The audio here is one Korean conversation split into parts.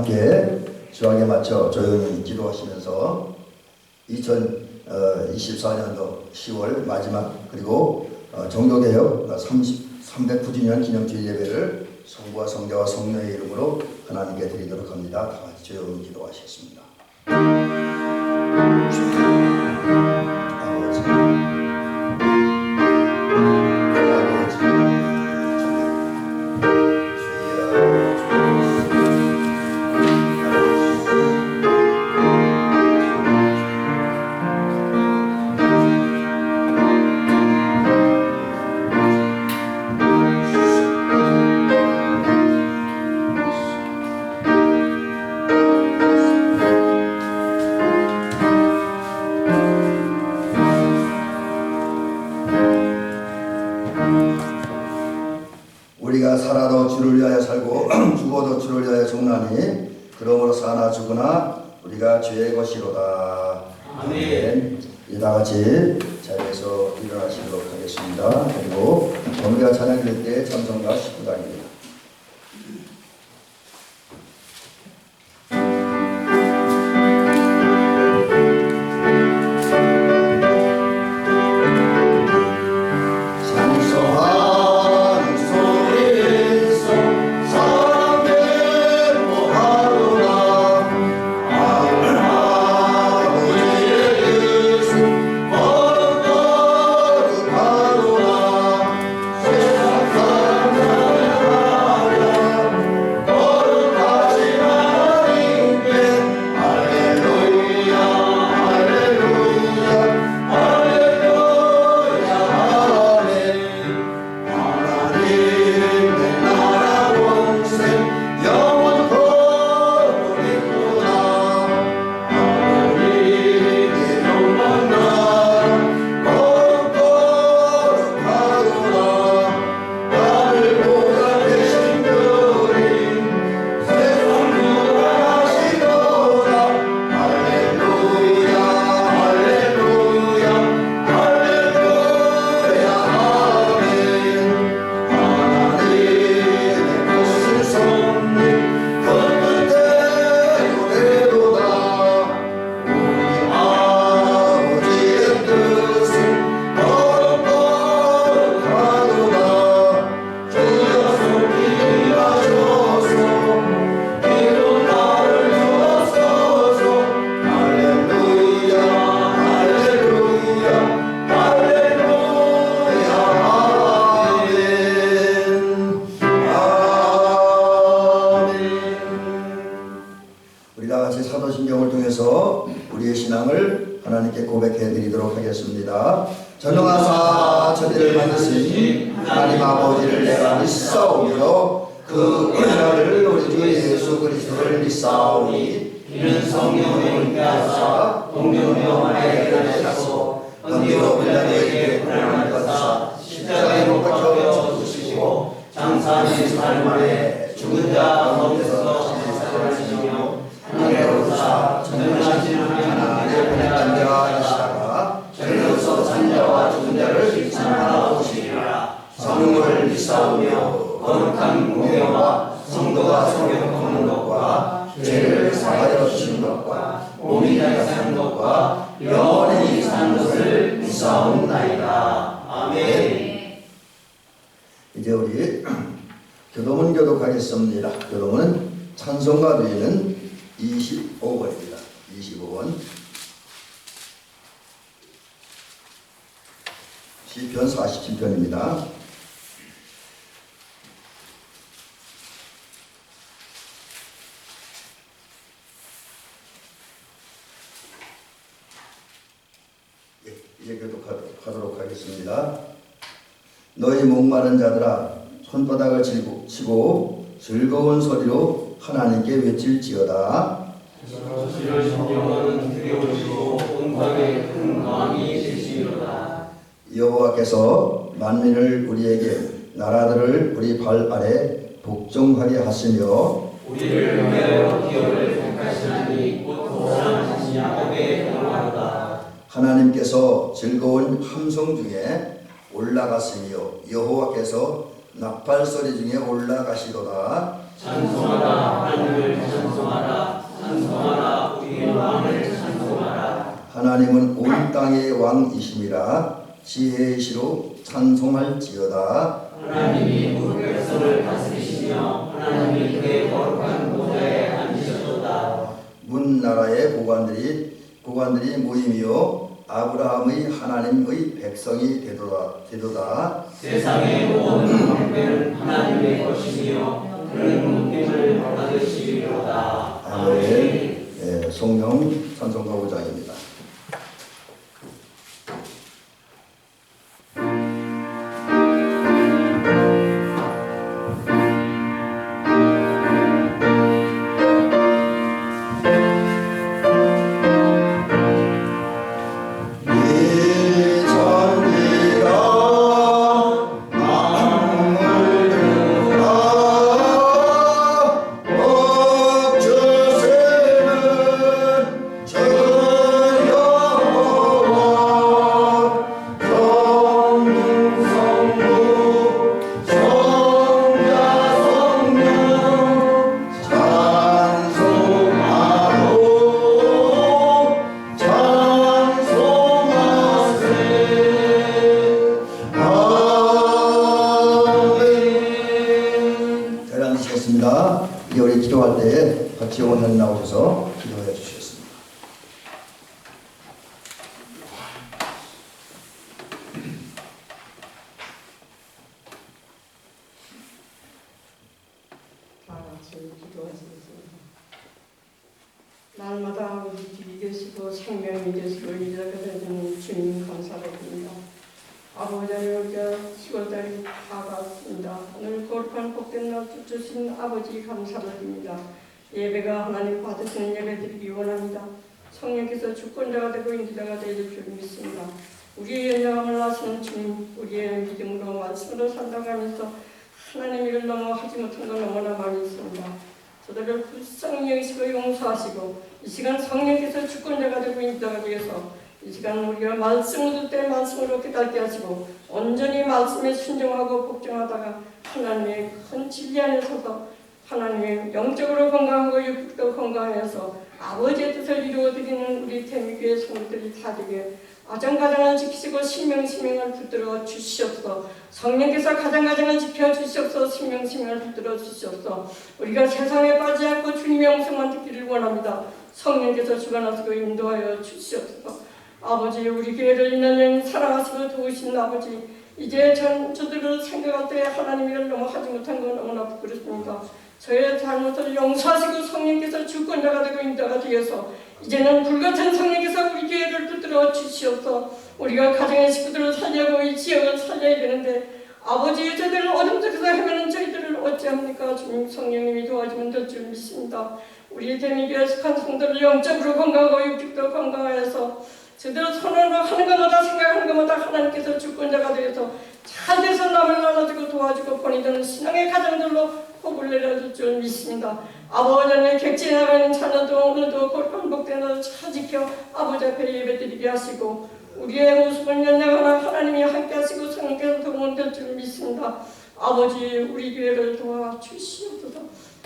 함께 주악에 맞춰 조용히 기도하시면서 2024년도 10월 마지막 그리고 종교개혁 309주년 기념주일 예배를 성부와 성자와 성령의 이름으로 하나님께 드리도록 합니다. 다 같이 조용히 기도하시겠습니다. 우리가 살아도 주를 위하여 살고 죽어도 주를 위하여 죽나니 그러므로 사나 죽으나 우리가 주의 것이로다. 아멘. 이제 다 같이 자리에서 일어나시도록 하겠습니다. 그리고 우리가 찬양 드릴 때 찬송가 19단입니다. 사도신경을 통해서 우리의 신앙을 하나님께 고백해 드리도록 하겠습니다. 전능하사 천지를 만드신 하나님 아버지를 내가 믿사오며 그 은혜를 우리 주 예수 그리스도를 믿사오니 이는 성령의 은혜하사 동정녀 하나에 나타나시고 은혜로 빌라도에게 고난을 받으사 십자가에 못 박혀 죽으시고 장사하신 사흘 만에 죽은 자 가운데서 살아나시며 하늘에로부터 전능하신 하나님의 편한 자이시다가 저리로서 산자와 죽은 자를 찬양하러 오시리라. 성령을 믿사오며 거룩한 공회와 성도가 성경하는 것과 죄를 사하여 주시는 것과 몸이 다시 사는 것과 영원히 사는 것을 믿사옵나이다. 아멘. 이제 우리 교동은 교독하겠습니다. 교동은 찬송가 드리는 25번입니다. 25번 시편 47편입니다. 이제 교독하도록 하겠습니다. 너희 목마른 자들아 손바닥을 치고 즐거운 소리로 하나님께 외칠지어다. 여호와께서 만민을 우리에게 나라들을 우리 발 아래 복종하게 하시며 우리를 위하여 기업을 택하시나니 곧 보호하신 야곱의 평화로다. 하나님께서 즐거운 함성 중에 올라가시며 여호와께서 나팔 소리 중에 올라가시도다. 찬송하라 하나님을 찬송하라 하나님은 온 땅의 왕이심이라 지혜의 시로 찬송할지어다. 하나님이 무백성을 다스리시며 하나님이 그의 거룩한 보좌에 앉으셨도다. 문 나라의 고관들이 모임이요 아브라함의 하나님의 백성이 되도다. 세상의 모든 황폐는 하나님의 것이며 그는 문명을 받으시리로다. 아멘. 네, 성령 찬송가 5장입니다. 이제 우리 기도할 때 같이 원장님 나오셔서 기도해 주시겠습니다. 다 같이 기도하시겠습니다. 날마다 우리 뒤에 계시고 생명이 되시고 이렇게 되는 주님 감사드립니다. 아버지 하나님 10월달이 다가왔습니다. 오늘 거룩한 복된 날 주신 아버지 감사드립니다. 예배가 하나님 받으시는 예배 드리기 원합니다. 성령께서 주권자가 되고 인도자가 되실 줄 믿습니다. 우리의 연약함을 아시는 주님, 우리의 믿음으로 말씀으로 산다가면서 하나님 일을 너무 하지 못한 건 너무나 많이 있습니다. 저들을 불쌍히 여기시고 용서하시고 이 시간 성령께서 주권자가 되고 인도자가 되어서 이 시간 우리가 말씀을 듣되 말씀으로 깨닫게 하시고 온전히 말씀에 순종하고 복종하다가 하나님의 큰 진리 안에 서서 하나님의 영적으로 건강하고 육적으로 건강해서 아버지의 뜻을 이루어드리는 우리 대미교회 성도들이 다 되게 가정가정을 지키시고 신명을 붙들어 주시옵소서. 성령께서 가정가정을 지켜주시옵소서. 신명을 붙들어 주시옵소서. 우리가 세상에 빠지지 않고 주님의 음성만 듣기를 원합니다. 성령께서 주관하시고 인도하여 주시옵소서. 아버지, 우리 교회를 인하여 사랑하시고 도우신 아버지, 이제 저들을 생각할 때 하나님을 너무 하지 못한 건 너무나 부끄럽습니다. 저의 잘못을 용서하시고 성령께서 주권자가 되고 인도가 되어서 이제는 불같은 성령께서 우리 교회를 붙들어 주시옵소서. 우리가 가정의 식구들을 살려고 이 지역을 살려야 되는데 아버지, 저들을 어둠 속에서 헤매는 저희들을 어찌합니까? 주님 성령님이 도와주면 될 줄 믿습니다. 우리 대미교회 속한 성도를 영적으로 건강하고 육적으로 건강하여서 제대로 선언을 하는 것마다 생각하는 것마다 하나님께서 주권자가 되어서 잘 돼서 남을 나눠주고 도와주고 권위되는 신앙의 가정들로 복을 내려줄 줄 믿습니다. 아버지 하나님 객지에 나가는 자녀도 오늘도 거룩한 복된 날을 잘 지켜 아버지 앞에 예배드리게 하시고 우리의 모습을 연약하나 하나님이 함께 하시고 성령께서 도움을 될 줄 믿습니다. 아버지, 우리 교회를 도와주시옵소서.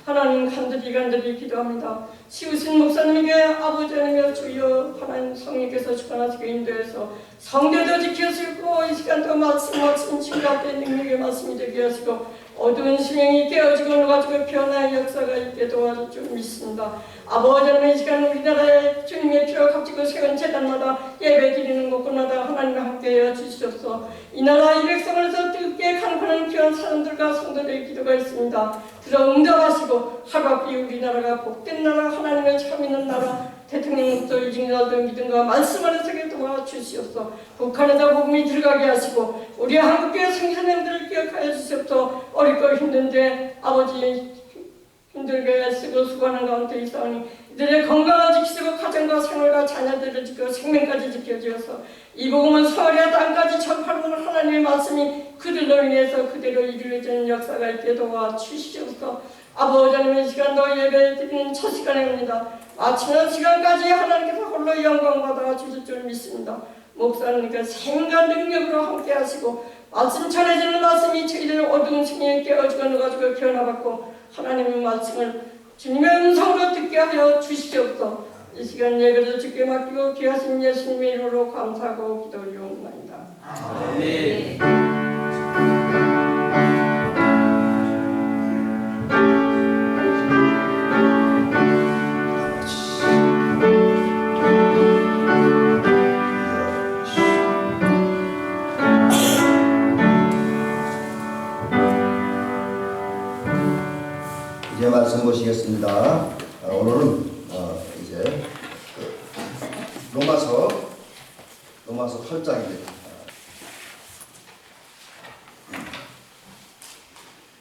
하나님 간절히 기도합니다. 시우신 목사님에게 아버지 하나님의 주여 하나님 성령께서 주관하시고 인도해서 성대도 지켜주시고 이 시간도 말씀 친구할 때 능력의 말씀이 되게 하시고 어두운 심령이 깨어지고 녹아지고 변화의 역사가 있게 도와줄 줄 믿습니다. 아버지 하나님 이 시간 우리나라에 주님의 피로 값지고 세운 재단마다 예배 드리는 곳곳마다 하나님과 함께하여 주시옵소서. 이 나라 이 백성에서 뜨겁게 간구하는 귀한 사람들과 성도들의 기도가 있습니다. 들어 응답하시고 하루앞이 우리나라가 복된 나라 하나님을 참 믿는 나라 대통령부터 이직자들 믿음과 말씀 안에 서게 도와주시옵소서. 북한에다 복음이 들어가게 하시고 우리 한국교회 성도님들을 기억하여 주시옵소서. 어렵고 힘든데 아버지 힘들게 쓰고 수고하는 가운데 있사오니 이들의 건강을 지키시고 가정과 생활과 자녀들을 지켜 생명까지 지켜주어서 이 복음은 서울의 땅까지 전파하는 하나님의 말씀이 그들로 인해서 그대로 이루어지는 역사가 있게 도와주시옵소서. 아버지 하나님의 시간도 예배 드리는 첫 시간입니다. 마치는 시간까지 하나님께서 홀로 영광 받아 주실 줄 믿습니다. 목사님께 생각 능력으로 함께 하시고 말씀 전해지는 말씀이 저희들 어두운 심령에 깨어지고 녹아지고 변화받고 하나님의 말씀을 주님의 음성으로 듣게 하여 주시옵소서. 이 시간 예배도 주께 맡기고 귀하신 예수님의 이름으로 감사하고 기도 올려옵나이다. 아멘. 이제 말씀 보시겠습니다. 오늘은 이제 로마서 8장입니다.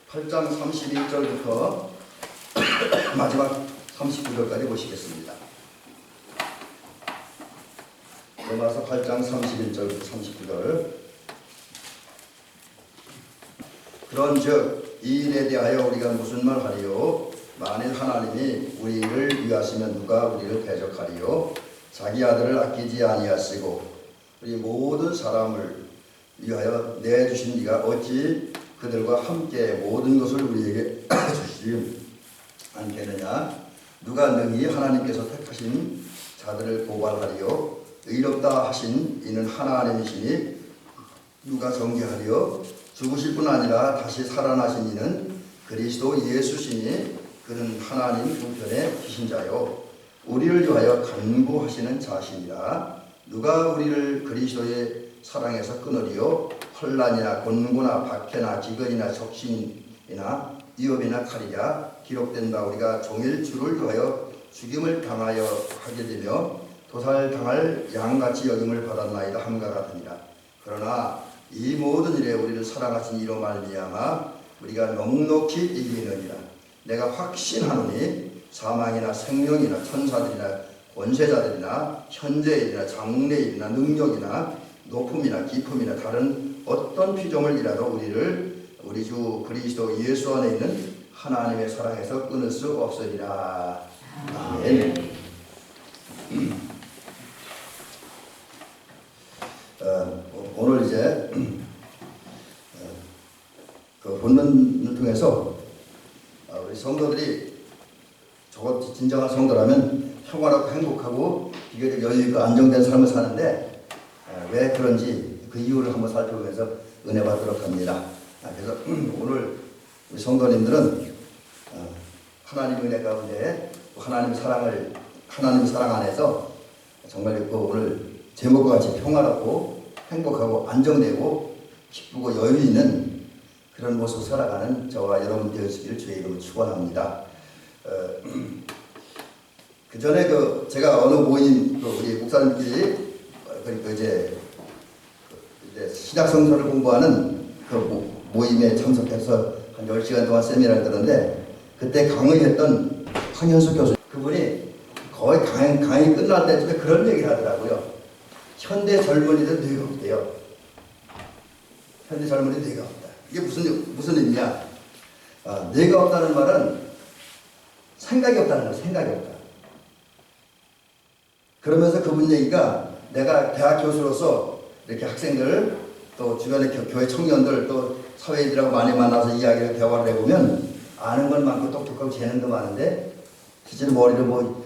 8장 31절부터 마지막 39절까지 보시겠습니다. 로마서 8장 31절부터 39절. 그런즉 이 일에 대하여 우리가 무슨 말 하리요? 만일 하나님이 우리를 위하시면 누가 우리를 대적하리요? 자기 아들을 아끼지 아니하시고 우리 모든 사람을 위하여 내주신 이가 어찌 그들과 함께 모든 것을 우리에게 주시지 않겠느냐? 누가 능히 하나님께서 택하신 자들을 고발하리요? 의롭다 하신 이는 하나님이시니 누가 정죄하리요? 죽으실 뿐 아니라 다시 살아나신 이는 그리스도 예수시니 그는 하나님 우편에 계신 자요 우리를 위하여 간구하시는 자신이라. 누가 우리를 그리스도의 사랑에서 끊으리요? 환난이나 곤고나 박해나 기근이나 적신이나 위협이나 칼이랴. 기록된다. 우리가 종일 주를 위하여 죽임을 당하여 하게 되며 도살당할 양같이 여김을 받았나이다 함과 같으니라. 그러나 이 모든 일에 우리를 사랑하신 이로 말미암아 우리가 넉넉히 이기느니라. 내가 확신하노니 사망이나 생명이나 천사들이나 권세자들이나 현재일이나 장래일이나 능력이나 높음이나 깊음이나 다른 어떤 피조물이라도 우리를 우리 주 그리스도 예수 안에 있는 하나님의 사랑에서 끊을 수 없으리라. 아멘. 오늘 이제 그 본문을 통해서 우리 성도들이 저것 진정한 성도라면 평화롭고 행복하고 비교적 여유있고 안정된 삶을 사는데 왜 그런지 그 이유를 한번 살펴보면서 은혜 받도록 합니다. 그래서 오늘 우리 성도님들은 하나님의 은혜 가운데 하나님 사랑 안에서 정말 오늘 제목과 같이 평화롭고 행복하고 안정되고 기쁘고 여유 있는 그런 모습을 살아가는 저와 여러분 되시기를 주의 이름으로 축원합니다. 그 전에 제가 어느 모임 우리 목사님끼리 이제 신약 성서를 공부하는 그 모임에 참석해서 한 10시간 동안 세미나를 들었는데 그때 강의했던 황현수 교수 그분이 거의 강의 끝날 때쯤에 그런 얘기를 하더라고요. 현대 젊은이들 뇌가 없대요. 현대 젊은이들 뇌가 없다. 이게 무슨 의미냐? 뇌가 없다는 말은 생각이 없다는 거예요. 생각이 없다. 그러면서 그분 얘기가 내가 대학 교수로서 이렇게 학생들 또 주변의 교회 청년들 또 사회인들하고 많이 만나서 이야기를 대화를 해보면 아는 건 많고 똑똑하고 재능도 많은데 실제로 머리로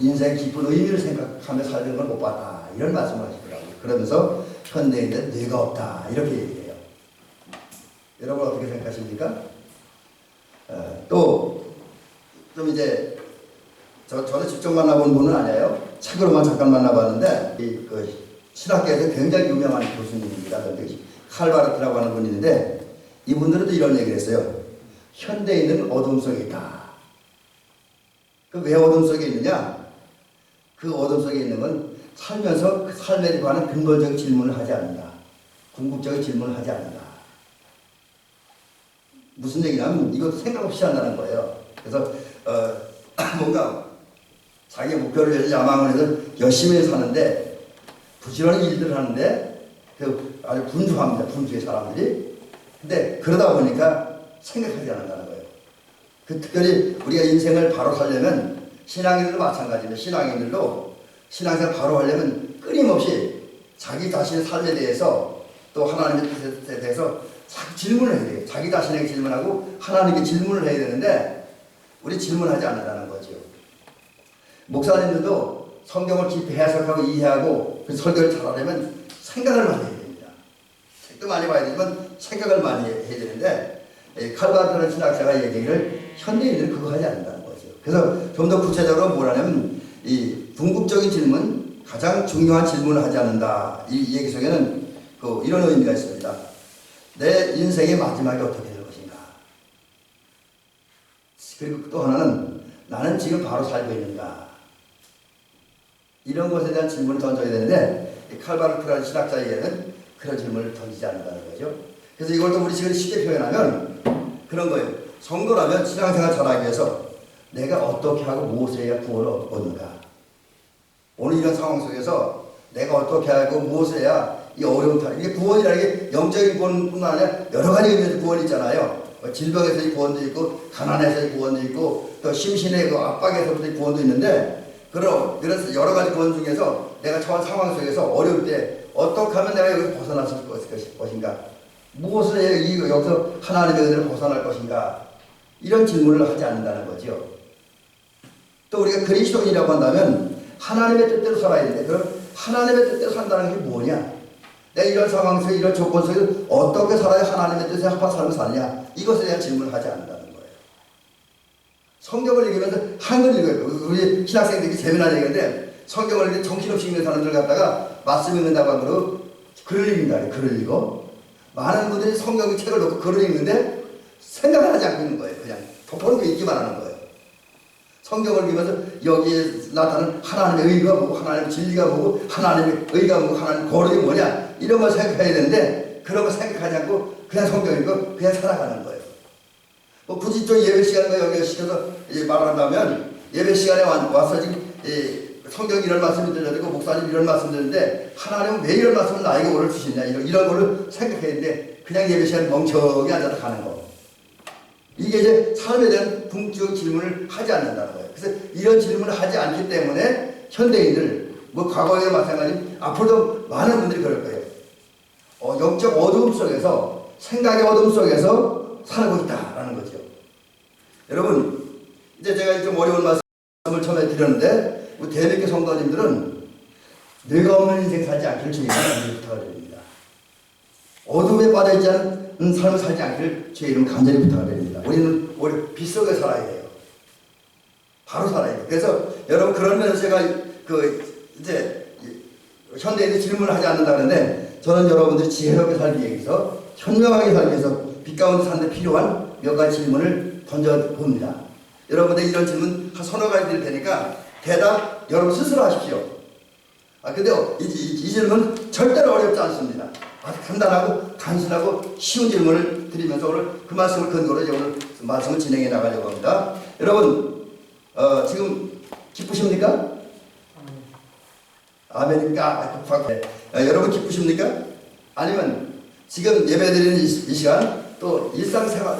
인생의 깊은 의미를 생각하며 살는 걸 못 봤다. 이런 말씀을 하시더라고요. 그러면서 현대인들 뇌가 없다. 이렇게 얘기해요. 여러분 어떻게 생각하십니까? 또 좀 이제 저는 직접 만나본 분은 아니에요. 책으로만 잠깐 만나봤는데 그 신학계에서 굉장히 유명한 교수님입니다. 칼바르트라고 하는 분이 있는데 이분들은 또 이런 얘기를 했어요. 현대인은 어둠 속에 있다. 왜 어둠 속에 있느냐? 그 어둠 속에 있는 건 살면서 그 삶에 관한 근본적인 질문을 하지 않는다. 궁극적인 질문을 하지 않는다. 무슨 얘기냐면 이것도 생각 없이 한다는 거예요. 그래서 뭔가 자기 목표를 위해서 야망을 해서 열심히 사는데 부지런히 일들을 하는데 아주 분주합니다. 분주해 사람들이. 근데 그러다 보니까 생각하지 않는다는 거예요. 특별히 우리가 인생을 바로 살려면 신앙인들도 마찬가지입니다. 신앙인들도 신앙생활 바로 하려면 끊임없이 자기 자신의 삶에 대해서 또 하나님의 뜻에 대해서 질문을 해야 돼요. 자기 자신에게 질문하고 하나님께 질문을 해야 되는데 우리 질문하지 않는다는 거죠. 목사님들도 성경을 깊이 해석하고 이해하고 그 설교를 잘하려면 생각을 많이 해야 됩니다. 책도 많이 봐야 되지만 생각을 많이 해야 되는데 칼바르트라는 신학자가 얘기를 현대인들은 그거 하지 않는다는 거죠. 그래서 좀 더 구체적으로 뭐라냐면 이 궁극적인 질문, 가장 중요한 질문을 하지 않는다. 이 얘기 속에는 이런 의미가 있습니다. 내 인생의 마지막이 어떻게 될 것인가. 그리고 또 하나는 나는 지금 바로 살고 있는가. 이런 것에 대한 질문을 던져야 되는데 칼바르트라는 신학자에게는 그런 질문을 던지지 않는다는 거죠. 그래서 이걸 또 우리 지금 쉽게 표현하면 그런 거예요. 성도라면 신앙생활 잘하기 위해서 내가 어떻게 하고 무엇을 해야 구원을 얻는가. 오늘 이런 상황 속에서 내가 어떻게 하고 무엇을 해야 이 어려운 탈, 이게 구원이라는 게 영적인 구원뿐만 아니라 여러 가지 의미에서 구원이 있잖아요. 질병에서의 구원도 있고, 가난에서의 구원도 있고, 또 심신의 압박에서부터의 구원도 있는데, 그래서 여러 가지 구원 중에서 내가 처한 상황 속에서 어려울 때 어떻게 하면 내가 여기서 벗어날 수 있을 것인가? 무엇을 해야 여기서 하나님의 은혜를 벗어날 것인가? 이런 질문을 하지 않는다는 거죠. 또 우리가 그리스도인이라고 한다면 하나님의 뜻대로 살아야 되는데, 그럼 하나님의 뜻대로 산다는 게 뭐냐? 내가 이런 상황 속에 이런 조건 속에 어떻게 살아야 하나님의 뜻에 합한 삶을 사느냐? 이것에 대한 질문을 하지 않는다는 거예요. 성경을 읽으면서 한글 읽어요. 우리 신학생들이 재미난 얘기인데 성경을 읽는 정신없이 읽는 사람들 갖다가 말씀 읽는다고 하므로 글을 읽는다. 글을 읽어. 많은 분들이 성경 책을 놓고 글을 읽는데 생각을 하지 않고 있는 거예요. 그냥 덮어놓고 읽기만 하는 거예요. 성경을 읽으면서 여기에 나타나는 하나님의 의가 뭐고 하나님의 진리가 뭐고 하나님의 의가 뭐고 하나님의 거룩이 뭐냐 이런 걸 생각해야 되는데 그런 거 생각하지 않고 그냥 성경 읽고 그냥 살아가는 거예요. 뭐 굳이 좀 예배 시간과 연결시켜서 말한다면 예배 시간에 와서 지금 성경 이런 말씀이 들려드리고 목사님 이런 말씀 드리는데 하나님은 왜 이런 말씀을 나에게 오늘 주시냐 이런 거를 생각해야 되는데 그냥 예배 시간에 멍청히 앉아서 가는 거. 이게 이제 삶에 대한 궁극적 질문을 하지 않는다는 거예요. 그래서 이런 질문을 하지 않기 때문에 현대인들, 뭐 과거에 마찬가지, 앞으로도 많은 분들이 그럴 거예요. 영적 어두움 속에서, 생각의 어두움 속에서 살고 있다라는 거죠. 여러분, 이제 제가 좀 어려운 말씀을 처음에 드렸는데, 우리 대백교 성도님들은 뇌가 없는 인생 살지 않기를 주님께 부탁을 드립니다. 어둠에 빠져있지 않은 삶을 살지 않기를 주의 이름 간절히 부탁을 드립니다. 우리는 오히려 빛 속에 살아야 돼요. 바로 살아야 돼요. 그래서 여러분 그런 면에서 제가 이제 현대인들 질문을 하지 않는다는데 저는 여러분들이 지혜롭게 살기 위해서 현명하게 살기 위해서 빛 가운데 사는 데 필요한 몇 가지 질문을 던져봅니다. 여러분들 이런 질문 한 서너 가지 드릴 테니까 대답 여러분 스스로 하십시오. 근데 이 질문 절대로 어렵지 않습니다. 아주 간단하고 단순하고 쉬운 질문을 드리면서 오늘 그 말씀을 근거로 오늘 말씀을 진행해 나가려고 합니다. 여러분 지금 기쁘십니까? 아멘입니까? 여러분 기쁘십니까? 아니면 지금 예배드리는 이 시간 또 일상생활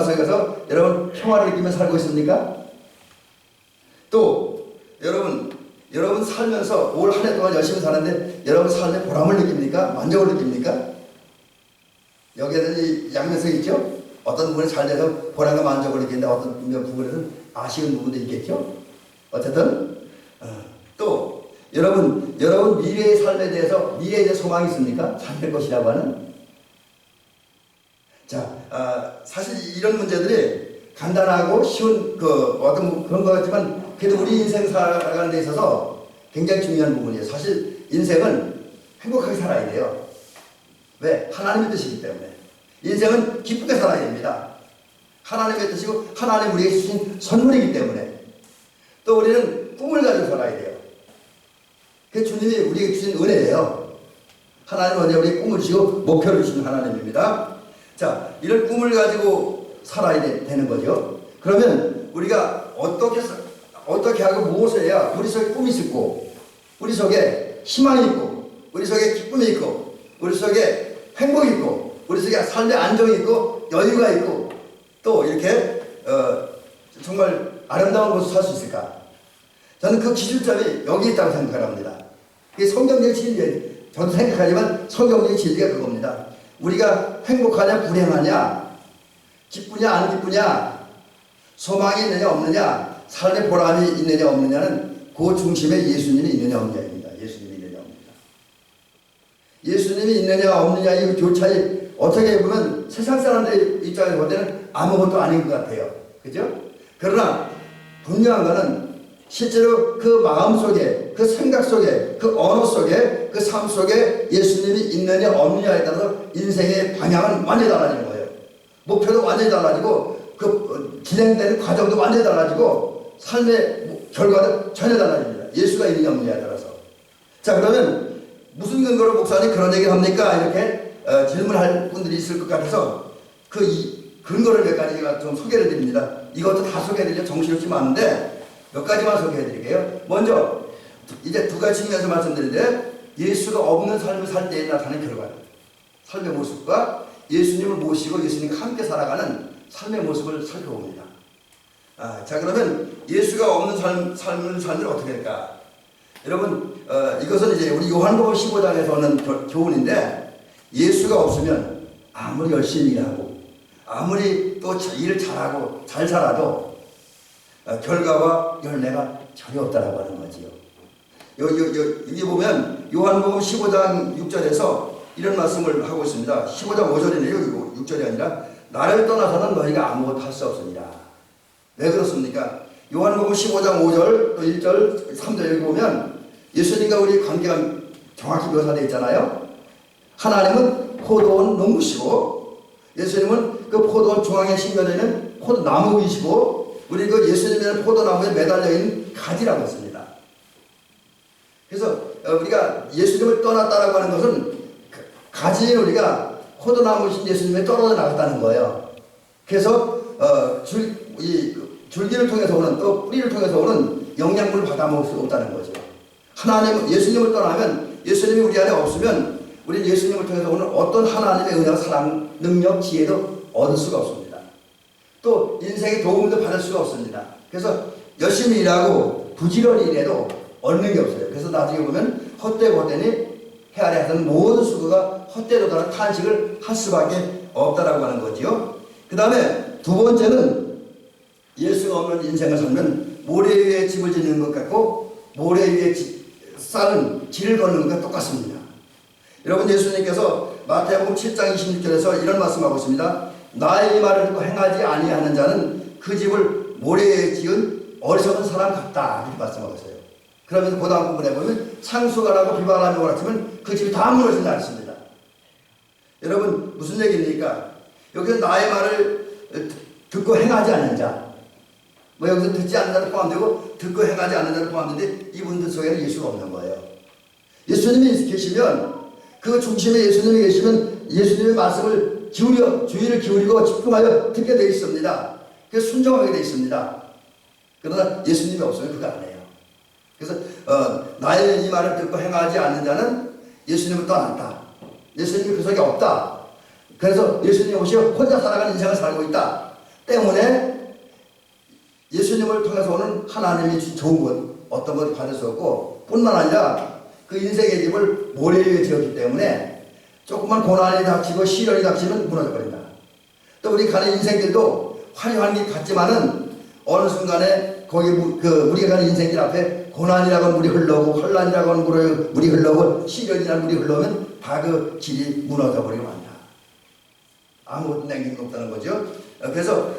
속에서 여러분 평화를 느끼며 살고 있습니까? 또 여러분 살면서 올 한 해 동안 열심히 사는데 여러분 삶에 보람을 느낍니까? 만족을 느낍니까? 여기에는 이 양면성이 있죠? 어떤 부분이 잘 돼서 보람과 만족을 느끼는데 어떤 부분에서는 아쉬운 부분도 있겠죠? 어쨌든 또 여러분 미래의 삶에 대해서 미래에 대해 소망이 있습니까? 잘 될 것이라고 하는. 자, 사실 이런 문제들이 간단하고 쉬운 어떤 그런 것 같지만 그래도 우리 인생 살아가는 데 있어서 굉장히 중요한 부분이에요. 사실 인생은 행복하게 살아야 돼요. 왜? 하나님의 뜻이기 때문에. 인생은 기쁘게 살아야 됩니다. 하나님의 뜻이고 하나님 우리에게 주신 선물이기 때문에. 또 우리는 꿈을 가지고 살아야 돼요. 그게 주님이 우리에게 주신 은혜예요. 하나님은 언제 우리에게 꿈을 주시고 목표를 주시는 하나님입니다. 자, 이런 꿈을 가지고 살아야 되는 거죠. 그러면 우리가 어떻게 하고 무엇을 해야 우리 속에 꿈이 있고 우리 속에 희망이 있고 우리 속에 기쁨이 있고 우리 속에 행복이 있고 우리 속에 삶의 안정이 있고 여유가 있고 또 이렇게 정말 아름다운 곳을 살 수 있을까? 저는 그 기준점이 여기 있다고 생각합니다. 이게 성경적인 진리예요. 저도 생각하지만 성경적인 진리가 그겁니다. 우리가 행복하냐 불행하냐 기쁘냐 안 기쁘냐 소망이 있느냐 없느냐 삶의 보람이 있느냐 없느냐는 그 중심에 예수님이 있느냐 없느냐입니다. 예수님이 있느냐 없느냐. 예수님이 있느냐 없느냐 이 교차에 어떻게 보면 세상 사람들 입장에서 볼 때는 아무것도 아닌 것 같아요. 그죠? 그러나 분명한 것은 실제로 그 마음 속에, 그 생각 속에, 그 언어 속에, 그 삶 속에 예수님이 있느냐 없느냐에 따라서 인생의 방향은 완전히 달라지는 거예요. 목표도 완전히 달라지고 그 진행되는 과정도 완전히 달라지고 삶의 결과도 전혀 달라집니다. 예수가 있느냐 없느냐에 따라서. 자, 그러면 무슨 근거로 목사님 그런 얘기를 합니까? 이렇게 질문할 분들이 있을 것 같아서 근거를 몇 가지가 좀 소개를 드립니다. 이것도 다 소개해드리려 정신없이 많은데 몇 가지만 소개해드릴게요. 먼저 이제 두 가지 측면에서 말씀드리는데 예수가 없는 삶을 살 때에 나타나는 결과입니다. 삶의 모습과 예수님을 모시고 예수님과 함께 살아가는 삶의 모습을 살펴봅니다. 자, 그러면 예수가 없는 삶을 살면 어떻게 될까? 여러분, 이것은 이제 우리 요한복음 15장에서 오는 교훈인데 예수가 없으면 아무리 열심히 일하고 아무리 또 일을 잘하고 잘 살아도 결과와 열매가 전혀 없다라고 하는 거지요. 여기 보면 요한복음 15장 6절에서 이런 말씀을 하고 있습니다. 15장 5절이네요. 6절이 아니라 나를 떠나서는 너희가 아무것도 할 수 없으니라. 왜 그렇습니까? 요한복음 15장 5절 또 1절 3절 여기 보면 예수님과 우리 관계가 정확히 묘사되어 있잖아요. 하나님은 포도원 농부시고 예수님은 그 포도원 중앙에 심겨져 포도나무이시고 우리 그 예수님의 포도나무에 매달려 있는 가지라고 했습니다. 그래서 우리가 예수님을 떠났다라고 하는 것은 가지인 우리가 포도나무이신 예수님에 떨어져 나갔다는 거예요. 그래서 줄기를 통해서 오는 또 뿌리를 통해서 오는 영양분을 받아먹을 수 없다는 거죠. 하나님 예수님을 떠나면 예수님이 우리 안에 없으면 우리 예수님을 통해서 오는 어떤 하나님의 은혜와 사랑, 능력, 지혜도 얻을 수가 없습니다. 또 인생의 도움도 받을 수가 없습니다. 그래서 열심히 일하고 부지런히 일해도 얻는 게 없어요. 그래서 나중에 보면 헛되고 헤아려 하던 모든 수고가 헛되도다는 탄식을 할 수밖에 없다라고 하는 거지요. 그 다음에 두 번째는 예수가 없는 인생을 살면 모래 위에 집을 짓는 것 같고 모래 위에 쌓은 길을 걷는 것과 똑같습니다. 여러분 예수님께서 마태복음 7장 26절에서 이런 말씀하고 있습니다. 나의 이 말을 듣고 행하지 아니하는 자는 그 집을 모래에 지은 어리석은 사람 같다 이렇게 말씀하고 있어요. 그러면서 그 다음 부분에 보면 창수가 나고 비바람이 몰아치면 그 집이 다 무너진다 했습니다. 여러분 무슨 얘기입니까? 여기서 나의 말을 듣고 행하지 않는 자, 여기서 듣지 않는 자도 포함되고 듣고 행하지 않는 자도 포함되는데 이분들 속에는 예수가 없는 거예요. 예수님이 계시면 그 중심에 예수님이 계시면 예수님의 말씀을 주의를 기울이고 집중하여 듣게 되어 있습니다. 그래서 순종하게 되어 있습니다. 그러나 예수님이 없으면 그거 안 해요. 그래서 나의 이 말을 듣고 행하지 않는 자는 예수님을 떠났다. 예수님이 그 속에 없다. 그래서 예수님 없이 혼자 살아가는 인생을 살고 있다. 때문에 예수님을 통해서 오는 하나님이 좋은 것 어떤 것을 받을 수 없고 뿐만 아니라 그 인생의 집을 모래 위에 지었기 때문에 조금만 고난이 닥치고 시련이 닥치면 무너져버린다. 또 우리 가는 인생길도 화려한 길 같지만은 어느 순간에 거기 우리가 가는 인생길 앞에 고난이라고 하는 물이 흘러오고 혼란이라고 하는 물이 흘러오고 시련이라는 물이 흘러오면 다 그 길이 무너져버리고 만다. 아무것도 남긴 게 없다는 거죠. 그래서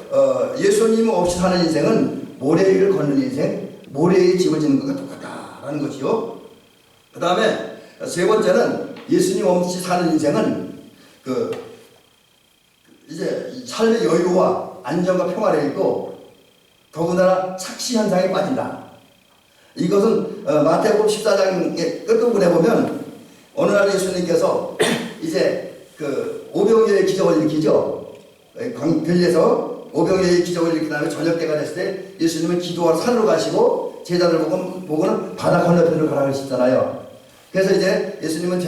예수님 없이 사는 인생은 모래 위를 걷는 인생, 모래 위에 집을 짓는 것과 똑같다라는 것이요. 그 다음에 세 번째는 예수님 없이 사는 인생은 이제 삶의 여유와 안정과 평화를 잃고 더군다나 착시 현상에 빠진다. 이것은 마태복음 14장의 끝부분에 보면 어느 날 예수님께서 이제 오병이어의 기적을 일으키죠. 들려서 오병이어의 기적을 일으킨 다음에 저녁 때가 됐을 때 예수님은 기도하러 산으로 가시고 제자들 보고는 바다 건너편으로 가라 하셨잖아요. 그래서 이제 예수님은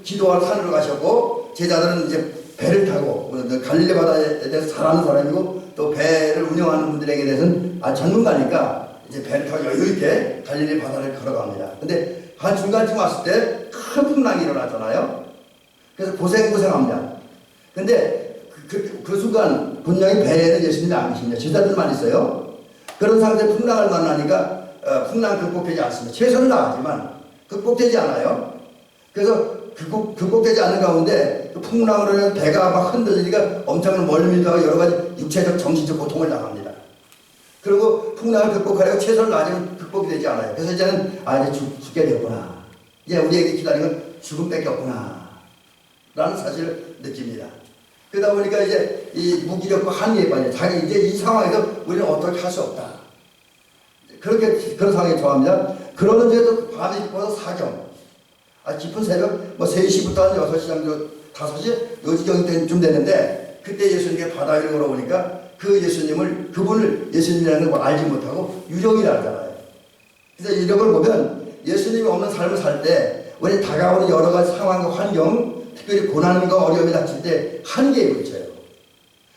기도하러 산으로 가셨고 제자들은 이제 배를 타고 갈릴리 바다에 대해서 잘 아는 사람이고 또 배를 운영하는 분들에게 대해서는 전문가니까 이제 배를 타고 여유 있게 갈릴리 바다를 걸어갑니다. 근데 한 중간쯤 왔을 때 큰 풍랑이 일어났잖아요. 그래서 고생합니다. 근데 그 순간 분명히 배에는 예수님이 안 계십니다. 제자들만 있어요. 그런 상태에 풍랑을 만나니까 풍랑 극복되지 않습니다. 최선을 다하지만 극복되지 않아요. 그래서 극복되지 않는 가운데 그 풍랑으로 인해 배가 막 흔들리니까 엄청난 멀미도 하고 여러 가지 육체적 정신적 고통을 당합니다. 그리고 풍랑을 극복하려고 최선을 다하지만 극복이 되지 않아요. 그래서 이제는 이제 죽게 되었구나. 이제 우리에게 기다리는 건 죽음밖에 없구나 라는 사실을 느낍니다. 그러다 보니까 이제 이 무기력과 한계에 빠져 자기 이제 이 상황에서 우리는 어떻게 할 수 없다. 그런 상황에 처합니다. 그러는 중에도 밤이 깊어서 사경, 깊은 새벽, 3시부터 한 6시 정도, 5시, 요지경쯤 되는데, 그때 예수님께 바다 위를 걸어오니까 그분을 예수님이라는 걸 알지 못하고 유령이라 하잖아요. 그래서 이런 걸 보면 예수님이 없는 삶을 살 때, 우리 다가오는 여러 가지 상황과 환경, 특별히 고난과 어려움이 닥칠 때 한계에 부딪혀요.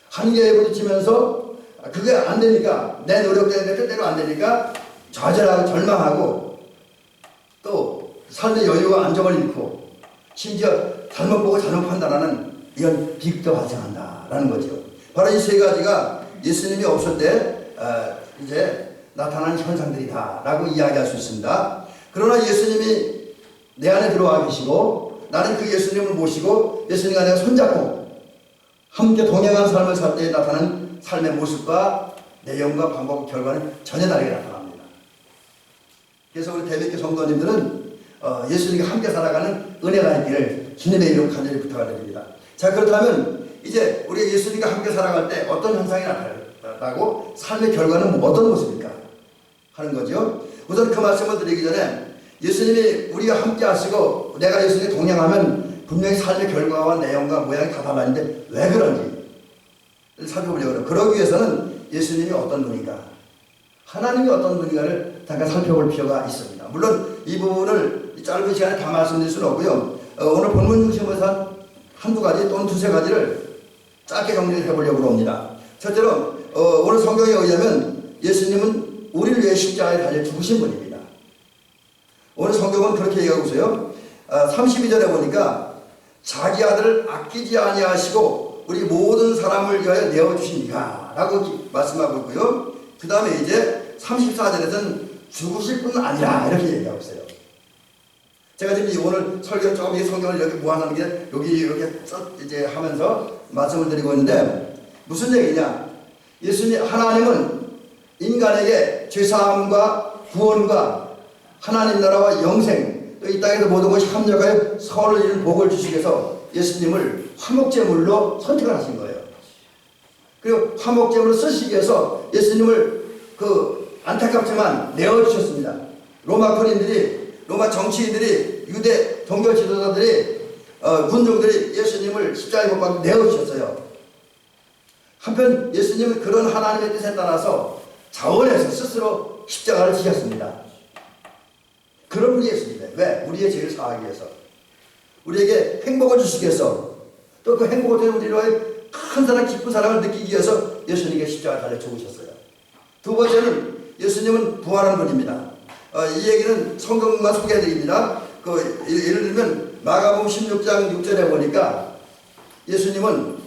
한계에 부딪히면서 그게 안 되니까, 내 노력 때문에 뜻대로 안 되니까 좌절하고 절망하고 또 삶의 여유와 안정을 잃고 심지어 잘못 보고 잘못 판단하는 이런 비극도 발생한다라는 거죠. 바로 이 세 가지가 예수님이 없을 때 이제 나타나는 현상들이다라고 이야기할 수 있습니다. 그러나 예수님이 내 안에 들어와 계시고 나는 그 예수님을 모시고 예수님과 내가 손잡고 함께 동행한 삶을 살 때 나타나는 삶의 모습과 내용과 방법, 결과는 전혀 다르게 나타납니다. 그래서 우리 대백교 성도님들은 예수님과 함께 살아가는 은혜가 있기를 주님의 이름 간절히 부탁을 드립니다. 자, 그렇다면 이제 우리가 예수님과 함께 살아갈 때 어떤 현상이 나타나고 삶의 결과는 어떤 모습일까 하는 거죠. 우선 그 말씀을 드리기 전에 예수님이 우리가 함께 하시고 내가 예수님과 동행하면 분명히 삶의 결과와 내용과 모양이 다 달라지는데 왜 그런지 살펴보려고 해요. 그러기 위해서는 예수님이 어떤 분인가, 하나님이 어떤 분인가를 잠깐 살펴볼 필요가 있습니다. 물론 이 부분을 짧은 시간에 다 말씀드릴 수는 없고요. 오늘 본문 중심에서 한두 가지 또는 두세 가지를 짧게 정리를 해보려고 합니다. 첫째로 오늘 성경에 의하면 예수님은 우리를 위해 십자가에 달려 죽으신 분입니다. 오늘 성경은 그렇게 얘기하고 있어요. 32절에 보니까 자기 아들을 아끼지 아니하시고 우리 모든 사람을 위하여 내어주시니까 라고 말씀하고 있고요. 그 다음에 이제 34절에서는 죽으실 뿐 아니라 이렇게 얘기하고 있어요. 제가 지금 오늘 설교 조금 이 성경을 이렇게 모아놓은 게 여기 이렇게 이제 하면서 말씀을 드리고 있는데 무슨 얘기냐? 예수님, 하나님은 인간에게 죄사함과 구원과 하나님 나라와 영생, 또 이 땅에서 모든 것이 합력하여 선을 이룬 복을 주시기 위해서 예수님을 화목제물로 선택을 하신 거예요. 그리고 화목제물로 쓰시기 위해서 예수님을 안타깝지만 내어주셨습니다. 로마 군인들이, 로마 정치인들이, 유대 종교 지도자들이, 군중들이 예수님을 십자가에 못 박고 내어주셨어요. 한편 예수님은 그런 하나님의 뜻에 따라서 자원해서 스스로 십자가를 지셨습니다. 그런 분이 예수님이에요. 왜? 우리의 죄를 사하기 위해서, 우리에게 행복을 주시기 위해서, 또 그 행복을 통해 우리로의 큰 사랑, 기쁜 사랑을 느끼기 위해서 예수님께 십자가에 달려 죽으셨어요. 두 번째는 예수님은 부활한 분입니다. 이 얘기는 성경과 소개해드립니다. 예를 들면 마가복음 16장 6절에 보니까 예수님은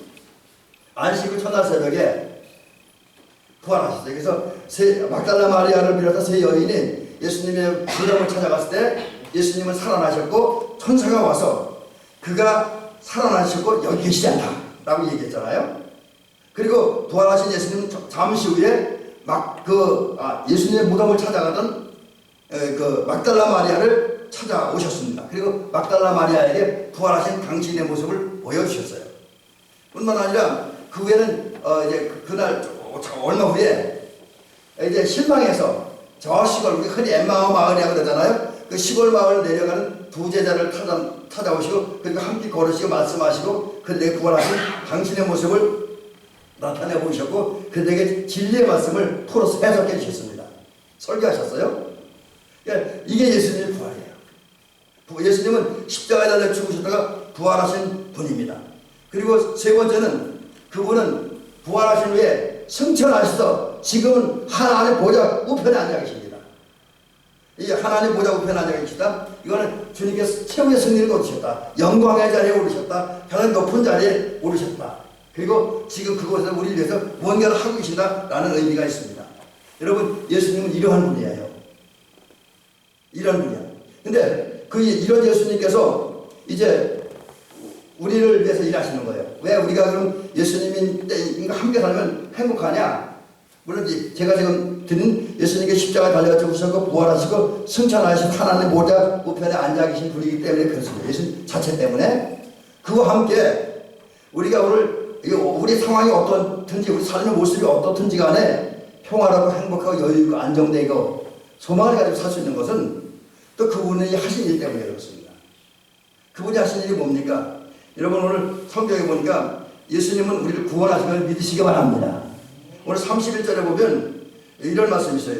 안식 후 첫날 새벽에 부활하셨어요. 그래서 막달라 마리아를 비롯한 세 여인이 예수님의 무덤을 찾아갔을 때 예수님은 살아나셨고 천사가 와서 그가 살아나셨고 여기 계시지 않다 라고 얘기했잖아요. 그리고 부활하신 예수님은 잠시 후에 예수님의 무덤을 찾아가던 막달라 마리아를 찾아오셨습니다. 그리고 막달라 마리아에게 부활하신 당신의 모습을 보여주셨어요. 뿐만 아니라 그 후에는 이제 그날 얼마 후에 이제 실망해서 저 시골, 우리 흔히 엠마오 마을이라고 그러잖아요. 그 시골 마을 내려가는 두 제자를 찾아오시고 그러니까 함께 걸으시고 말씀하시고 그들에게 부활하신 당신의 모습을 나타내 보이셨고 그들에게 진리의 말씀을 풀어서 해석해 주셨습니다. 설교하셨어요. 그러니까 이게 예수님의 부활이에요. 예수님은 십자가에 달려 죽으셨다가 부활하신 분입니다. 그리고 세 번째는 그분은 부활하신 후에 승천하셔서 지금은 하나님의 보좌 우편에 앉아 계십니다. 이 하나님 보좌 우편에 앉아 계시다. 이거는 주님께서 최후의 승리를 거두셨다. 영광의 자리에 오르셨다. 가장 높은 자리에 오르셨다. 그리고 지금 그곳에서 우리를 위해서 무언가를 하고 계신다라는 의미가 있습니다. 여러분, 예수님은 이러한 분이에요. 이런 분이야. 근데 이런 예수님께서 이제 우리를 위해서 일하시는 거예요. 왜 우리가 그럼 예수님인가 함께 살면 행복하냐? 물론 제가 지금 드린 예수님께 십자가에 달려가지고 오셨고 부활하시고 승천하신 하나님 보좌 우편에 앉아 계신 분이기 때문에 그렇습니다. 예수님 자체 때문에. 그와 함께 우리가 오늘 우리 상황이 어떻든지 우리 삶의 모습이 어떻든지 간에 평화롭고 행복하고 여유있고 안정되고 소망을 가지고 살 수 있는 것은 또 그분이 하신 일 때문에 그렇습니다. 그분이 하신 일이 뭡니까? 여러분 오늘 성경에 보니까 예수님은 우리를 구원하신 걸 믿으시기 바랍니다. 오늘 31절에 보면 이런 말씀이 있어요.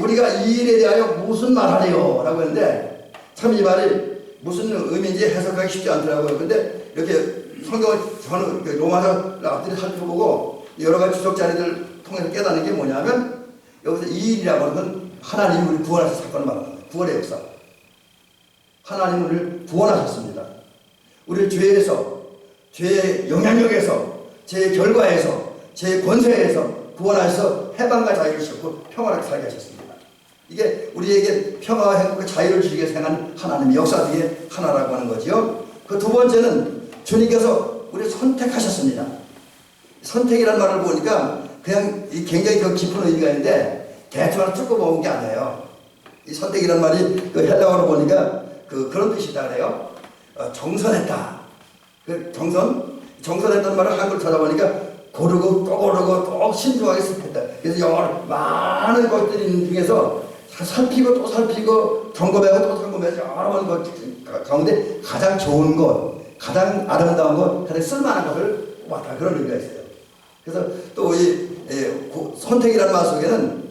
우리가 이 일에 대하여 무슨 말하래요? 라고 했는데 참 이 말이 무슨 의미인지 해석하기 쉽지 않더라고요. 근데 이렇게 성경을 저는 로마서 앞뒤를 살펴보고 여러 가지 주석 자리들 통해서 깨닫는 게 뭐냐면 여기서 이 일이라고 하는 건 하나님이 우리를 구원하신 사건을 말하는 거예요. 구원의 역사. 하나님은 우리를 구원하셨습니다. 우리를 죄에서, 죄의 영향력에서, 죄의 결과에서, 죄의 권세에서 구원하셔서 해방과 자유를 주셨고 평화롭게 살게 하셨습니다. 이게 우리에게 평화와 행복과 자유를 주기 위해서 행한 하나님의 역사 중에 하나라고 하는 거지요. 그 두 번째는 주님께서 우리를 선택하셨습니다. 선택이라는 말을 보니까 그냥 굉장히 그 깊은 의미가 있는데 대충 하나 쭉 뽑아온 게 아니에요. 이 선택이라는 말이 그 헬라어로 보니까 그런 뜻이 있다 그래요. 정선했다. 그 정선했다는 말을 한글 찾아보니까 고르고 또 고르고 또 신중하게 선택했다. 그래서 영어로 많은 것들이 있는 중에서 살피고 또 살피고 점검하고 또 점검해서 여러 번 가운데 가장 좋은 것, 가장 아름다운 것, 가장 쓸만한 것을 뽑았다. 그런 의미가 있어요. 그래서 또 이 선택이라는 말 속에는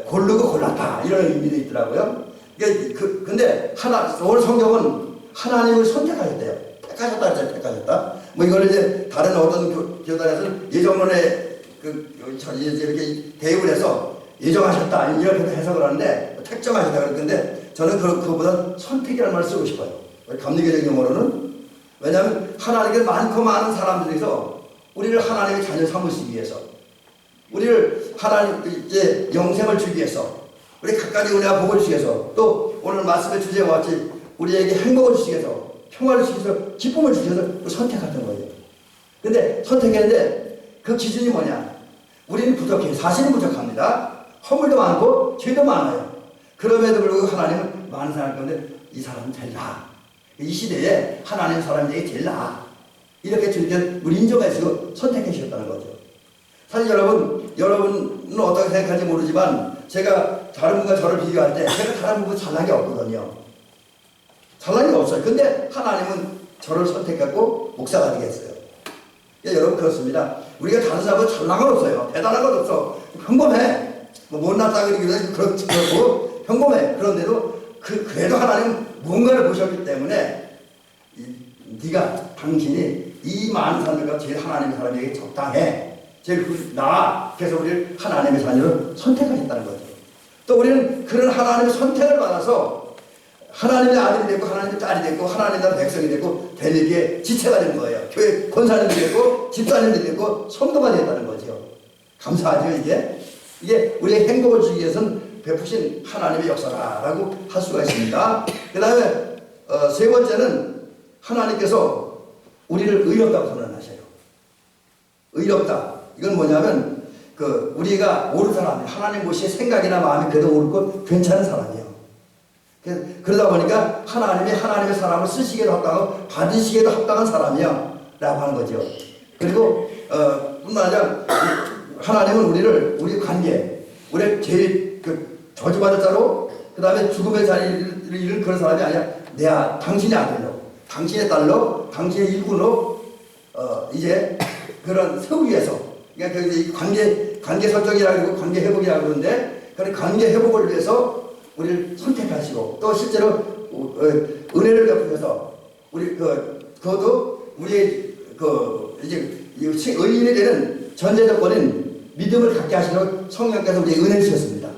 고르고 골랐다 이런 의미도 있더라고요. 근데 오늘 성경은 하나님을 선택하셨대요. 택하셨다 그랬죠. 택하셨다. 뭐 이걸 이제 다른 어떤 교단에서는 예정론에 이렇게 대입을 해서 예정하셨다 이렇게 해석을 하는데 택정하셨다 그랬는데 저는 그거보다 선택이라는 말을 쓰고 싶어요. 감리교적 용어로는. 왜냐하면 하나님께 많고 많은 사람들에서 우리를 하나님의 자녀 삼으시기 위해서, 우리를 하나님께 영생을 주기 위해서, 우리 각가지 은혜와 복을 주시기 위해서, 또 오늘 말씀의 주제와 같이 우리에게 행복을 주시기 위해서, 평화를 주시기 위해서, 기쁨을 주시기 위해서 선택했던 거예요. 근데 선택했는데 그 기준이 뭐냐? 우리는 부족해요. 사실은 부족합니다. 허물도 많고 죄도 많아요. 그럼에도 불구하고 하나님은 많은 사람 가운데 이 사람은 제일 나아. 이 시대에 하나님 사람이 되게 제일 나아. 이렇게 주님께서 우리 인정해 주시고 선택해 주셨다는 거죠. 사실 여러분은 어떻게 생각할지 모르지만 제가 다른 분과 저를 비교할 때 제가 다른 분과 잘난 게 없거든요. 잘난 게 없어요. 근데 하나님은 저를 선택하고 목사가 되게 했어요. 여러분 그렇습니다. 우리가 다른 사람은 잘난 건 없어요. 대단한 건 없어. 평범해. 뭐 못났다 그러기도 그렇고 평범해. 그런데도 그래도 하나님은 무언가를 보셨기 때문에 당신이 이 많은 사람들과 제일 하나님의 사람에게 적당해. 제일 나아. 그래서 우리를 하나님의 자녀로 선택하셨다는 거죠. 또 우리는 그런 하나님의 선택을 받아서 하나님의 아들이 됐고 하나님의 딸이 됐고 하나님의 백성이 됐고 대리기의 지체가 된 거예요. 교회 권사님들이 됐고 집사님들이 됐고 성도가 됐다는 거죠. 감사하죠. 이게 우리의 행복을 주기 위해서는 베푸신 하나님의 역사라고 할 수가 있습니다. 그 다음에 세 번째는 하나님께서 우리를 의롭다고 선언하셔요. 의롭다. 이건 뭐냐면 우리가 옳은 사람이에요. 하나님 모시의 생각이나 마음이 그래도 옳고 괜찮은 사람이에요. 그러다 보니까 하나님의 사람을 쓰시기에도 합당하고 받으시기에도 합당한 사람이야 라고 하는 거죠. 그리고 뿐만 아니라 하나님은 우리 관계, 우리 제일 저주받을 자로 그 다음에 죽음의 자리를 잃은 그런 사람이 아니라 당신의 아들로, 당신의 딸로, 당신의 일꾼으로 이제 그런 세우기 위해서, 그러니까 이 관계 설정이라고 그러고 관계 회복이라고 그러는데 그런 관계 회복을 위해서 우리를 선택하시고 또 실제로 은혜를 베푸셔서 그것도 우리의 이제 의인이 되는 전제 조건인 믿음을 갖게 하시도록 성령께서 우리에게 은혜를 주셨습니다.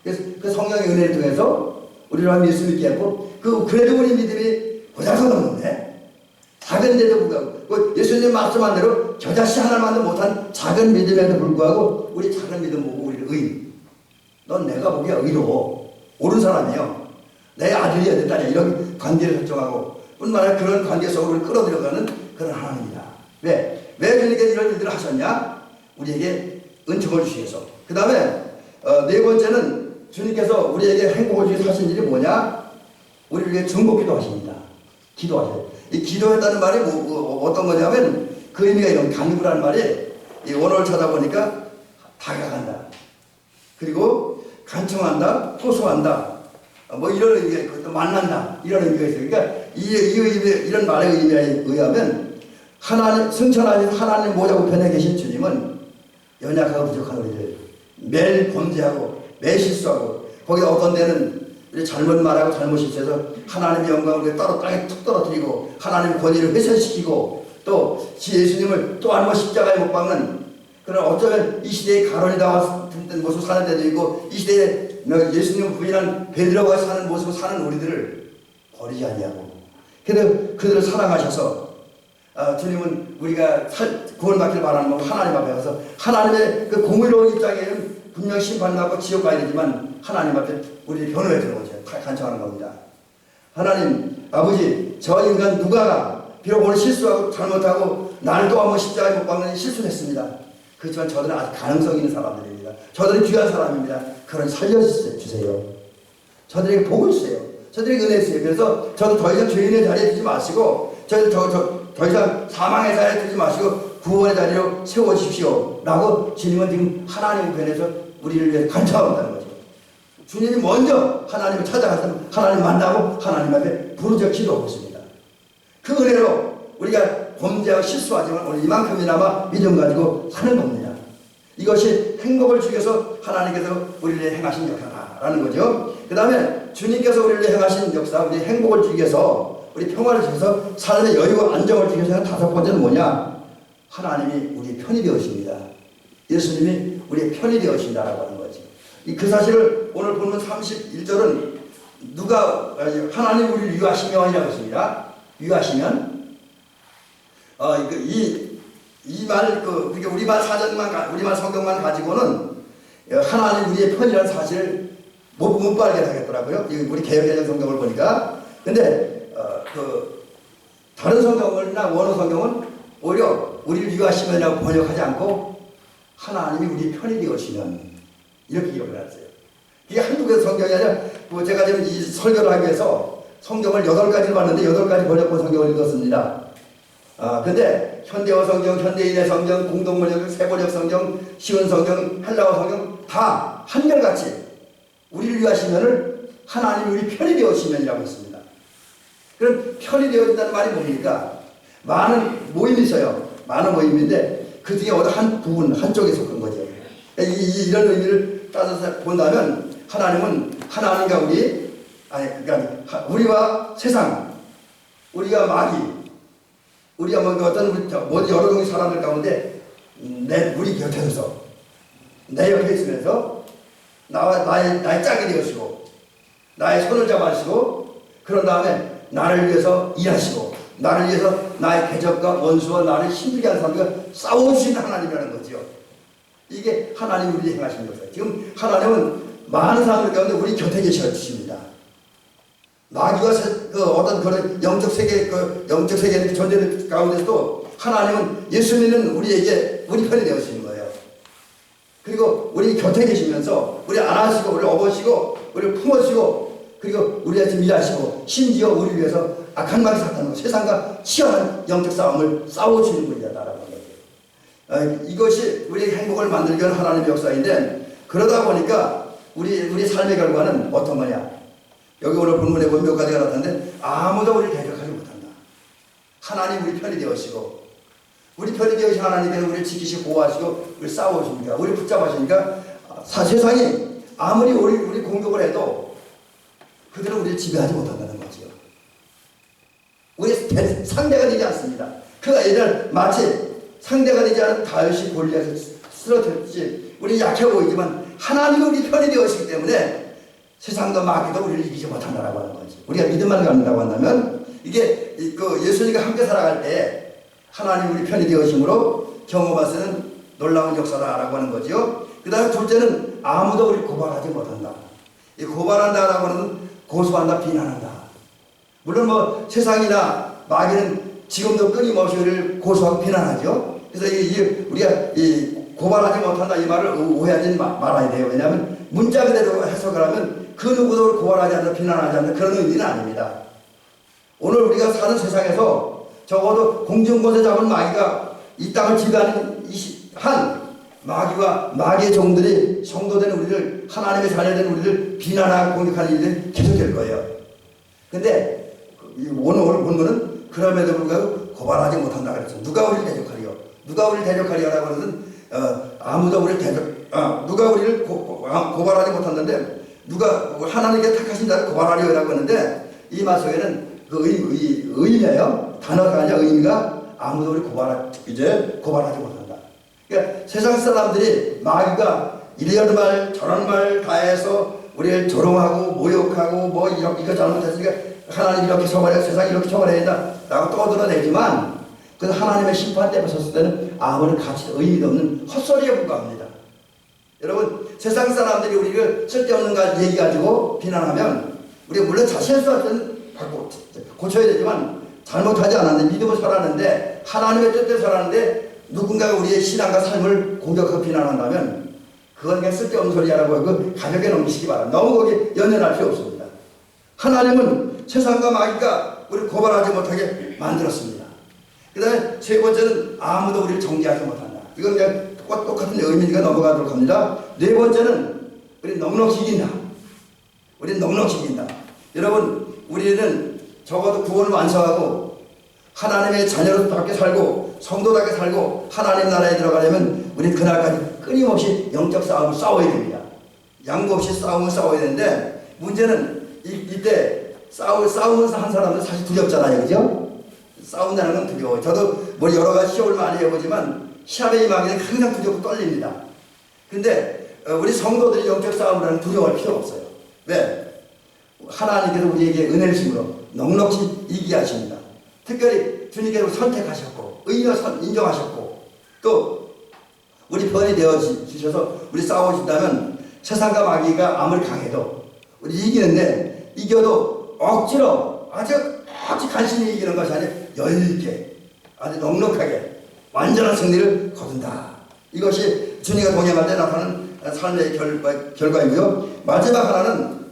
그래서 그 성령의 은혜를 통해서 우리를 믿을 수 있게 했고 그래도 우리 믿음이 고장서 넘는데 작은데도 불구하고 예수님 말씀한 대로 겨자씨 하나만도 못한 작은 믿음에도 불구하고 우리 작은 믿음 보고 우리를 의인, 넌 내가 보기에 의로워, 옳은 사람이에요. 내 아들이야 내 딸이야 이런 관계를 설정하고 뿐만 아니라 그런 관계 속으로 끌어들여가는 그런 하나님이다. 왜 주님께서 이런 일들을 하셨냐? 우리에게 은총을 주시기 위해서. 그 다음에 네 번째는 주님께서 우리에게 행복을 주기 위해서 하신 일이 뭐냐? 우리를 위해 중보기도 하십니다. 기도하세요. 이 기도했다는 말이 어떤 거냐면 그 의미가 이런 간구라는 말이 이 원어를 찾아보니까 다가간다. 그리고 간청한다. 호소한다. 뭐 이런 의미가 있고 또 만난다. 이런 의미가 있어요. 그러니까 이런 말의 의미에 의하면 하나님 승천하신 하나님 모자우편에 계신 주님은 연약하고 부족한 우리를 매일 범죄하고 매일 실수하고 거기다 어떤 데는 우리 잘못 말하고 잘못 실수해서 하나님의 영광을 따로 땅에 툭 떨어뜨리고 하나님의 권위를 훼손시키고 또 예수님을 또 한 번 십자가에 못 박는 그런 어쩌면 이 시대의 가론이다와 모습 사는 데도 있고 이 시대에 예수님 부인한 베드로가 사는 모습을 사는 우리들을 버리지 않냐고. 그래도 그들을 사랑하셔서 주님은 우리가 구원받기를 바라는 건 하나님 앞에 가서 하나님의 그 공의로운 입장에는 분명 심판받고 지옥 가야 되지만 하나님 앞에 우리를 변호해 주는 거죠. 간청하는 겁니다. 하나님 아버지 저 인간 누가가 비록 오늘 실수하고 잘못하고 나를 또 한번 십자가에 못 박는 실수를 했습니다. 그렇지만 저들은 아주 가능성 있는 사람들입니다. 저들은 귀한 사람입니다. 그런 살려주세요. 저들에게 복을 주세요. 저들에게 은혜 주세요. 그래서 저도 더 이상 죄인의 자리에 두지 마시고 저희들 더 이상 사망의 자리에 두지 마시고 구원의 자리로 세워주십시오. 라고 주님은 지금 하나님 편에서 우리를 위해 간청하고 있다는 거죠. 주님이 먼저 하나님을 찾아가서 하나님 만나고 하나님 앞에 부르짖어 기도하고 있습니다. 그 은혜로 우리가 범죄하고 실수하지만 오늘 이만큼이나마 믿음 가지고 사는 겁니다. 이것이 행복을 주기 위해서 하나님께서 우리를 행하신 역사라는 거죠. 그 다음에 주님께서 우리를 행하신 역사, 우리 행복을 주기 위해서 우리 평화를 주기 위해서 삶의 여유와 안정을 주기 위해서 다섯 번째는 뭐냐? 하나님이 우리 편이 되어십니다. 예수님이 우리의 편이 되어신다라고 하는 거죠. 그 사실을 오늘 보면 31절은 누가 하나님 우리를 유하시면이라고 했습니다. 유하시면 그러니까 우리말 사전만 우리말 성경만 가지고는 하나님 우리의 편이라는 사실을 못 발견하겠더라고요. 우리 개역개정 성경을 보니까. 근데 다른 성경이나 원어 성경은 오히려 우리를 유하시면이라고 번역하지 않고 하나님이 우리 편이 되어시면 이렇게 기억을 했어요. 이게 한두 개의 성경이 아니라 제가 지금 이 설교를 하기 위해서 성경을 8가지를 봤는데 8가지 번역본 성경을 읽었습니다. 근데 현대어 성경, 현대인의 성경, 공동번역, 세번역 성경, 쉬운 성경, 헬라어 성경 다 한결같이 우리를 위하시면을 하나님이 우리 편이 되어시면이라고 했습니다. 그럼 편이 되어진다는 말이 뭡니까? 많은 모임이 있어요. 많은 모임인데 그 중에 어느 한 부분, 한쪽에 속한 거죠. 이런 의미를 따져서 본다면 하나님은 하나님과 그러니까 우리와 세상, 우리가 마귀, 우리가 여러 종의 사람들 가운데 우리 곁에 서서 내 옆에 있으면서 나의 짝이 되어시고 나의 손을 잡아주시고 그런 다음에 나를 위해서 일하시고 나를 위해서 나의 대적과 원수와 나를 힘들게 하는 사람들과 싸워주시는 하나님이라는 거죠. 이게 하나님 우리를 행하시는 거예요. 지금 하나님은 많은 사람들 가운데 우리 곁에 계셔 주십니다. 마귀와 어떤 그런 영적 세계 존재 가운데서도 하나님은 예수 믿는 우리에게 우리 편이 되어주시는 거예요. 그리고 우리 곁에 계시면서 우리 안아주시고 우리 업으시고 우리 품어주시고 그리고 우리한테 일하시고 심지어 우리를 위해서 악한 마귀 사탄과 세상과 치열한 영적 싸움을 싸워주는 분이다라는 거예요. 이것이 우리의 행복을 만들기 위한 하나님의 역사인데 그러다 보니까 우리 삶의 결과는 어떤 거냐? 여기 오늘 본문에 보면 몇 가지가 나타났는데 아무도 우리를 대적하지 못한다. 하나님 우리 편이 되어시고 우리 편이 되어신 하나님께서 우리를 지키시고 보호하시고 우리를 싸워주십니까? 우리를 붙잡으시니까 세상이 아무리 우리 공격을 해도 그들은 우리를 지배하지 못한다는 거죠. 우리 상대가 되지 않습니다. 그가 예전에 마치 상대가 되지 않은 다윗이 골리앗을 쓰러뜨렸지 우리 약해 보이지만 하나님이 우리 편이 되어시기 때문에 세상도 마귀도 우리를 이기지 못한다라고 하는 거지. 우리가 믿음만 갖는다고 한다면 이게 예수님과 함께 살아갈 때 하나님 우리 편이 되어심으로 경험할 수 있는 놀라운 역사다라고 하는 거죠. 그 다음에 둘째는 아무도 우리 고발하지 못한다. 이 고발한다라고 하는 고소한다, 비난한다. 물론 뭐 세상이나 마귀는 지금도 끊임없이 우리를 고소하고 비난하죠. 그래서 우리가 고발하지 못한다 이 말을 오해하지 말아야 돼요. 왜냐하면 문자 그대로 해석을 하면 그 누구도 고발하지 않는다, 비난하지 않는다 그런 의미는 아닙니다. 오늘 우리가 사는 세상에서 적어도 공중곳에 잡은 마귀가 이 땅을 지배하는 한 마귀와 마귀의 종들이 성도된 우리를, 하나님의 자녀된 우리를 비난하고 공격하는 일이 계속될 거예요. 근데 오늘 본문은 그럼에도 불구하고 고발하지 못한다 그랬죠. 누가 우리를 대적하리요? 누가 우리를 대적하리요라고 하는 아무도 우리를 누가 우리를 고발하지 못한다는데 누가 하나님께 택하신 자를 고발하리요라고 하는데 이 말 속에는 그 의미예요. 단어가 아니라 의미가 아무도 우리 고발하지 못한다. 그러니까 세상 사람들이 마귀가 이런 말 저런 말 다 해서 우리를 조롱하고 모욕하고 뭐 이거 잘못했으니까 하나님 이렇게 처벌해, 세상 이렇게 처벌해야 된다 라고 떠들어내지만 그 하나님의 심판대에 섰을 때는 아무런 가치 의미도 없는 헛소리에 불과합니다. 여러분 세상 사람들이 우리를 쓸데없는 얘기 가지고 비난하면 우리가 물론 실수할 때는 고쳐야 되지만 잘못하지 않았는데 믿음을 살았는데 하나님의 뜻대로 살았는데 누군가가 우리의 신앙과 삶을 공격하고 비난한다면 그건 그냥 쓸데없는 소리라고 하고 가볍게 넘기시기 바랍니다. 너무 거기에 연연할 필요 없습니다. 하나님은 세상과 마귀가 우리를 고발하지 못하게 만들었습니다. 그 다음에 세 번째는 아무도 우리를 정죄하지 못한다. 이건 그냥 똑같은 의미가 넘어가도록 합니다. 네 번째는 우리 넉넉히 이긴다. 우리는 넉넉히 이긴다. 여러분 우리는 적어도 구원을 완성하고 하나님의 자녀로답게 살고 성도답게 살고 하나님 나라에 들어가려면 우리는 그날까지 끊임없이 영적 싸움을 싸워야 됩니다. 양보 없이 싸움을 싸워야 되는데 문제는 이때 싸우면서 한 사람은 사실 두렵잖아요. 그죠? 싸운다는 건 두려워요. 저도 뭐 여러 가지 시험을 많이 해보지만 시합에 임하기는 항상 두렵고 떨립니다. 근데 우리 성도들이 영적 싸움을 하는 두려워할 필요 없어요. 왜? 하나님께서 우리에게 은혜를 주므로 넉넉히 이기게 하십니다. 특별히 주님께서 선택하셨고 의인을 인정하셨고 또 우리 편이 되어 주셔서 우리 싸워주신다면 세상과 마귀가 아무리 강해도 우리 이기는데 이겨도 억지로 아주 간신히 이기는 것이 아니라 여유있게 아주 넉넉하게 완전한 승리를 거둔다. 이것이 주님과 동행할 때 나타나는 삶의 결과이고요. 마지막 하나는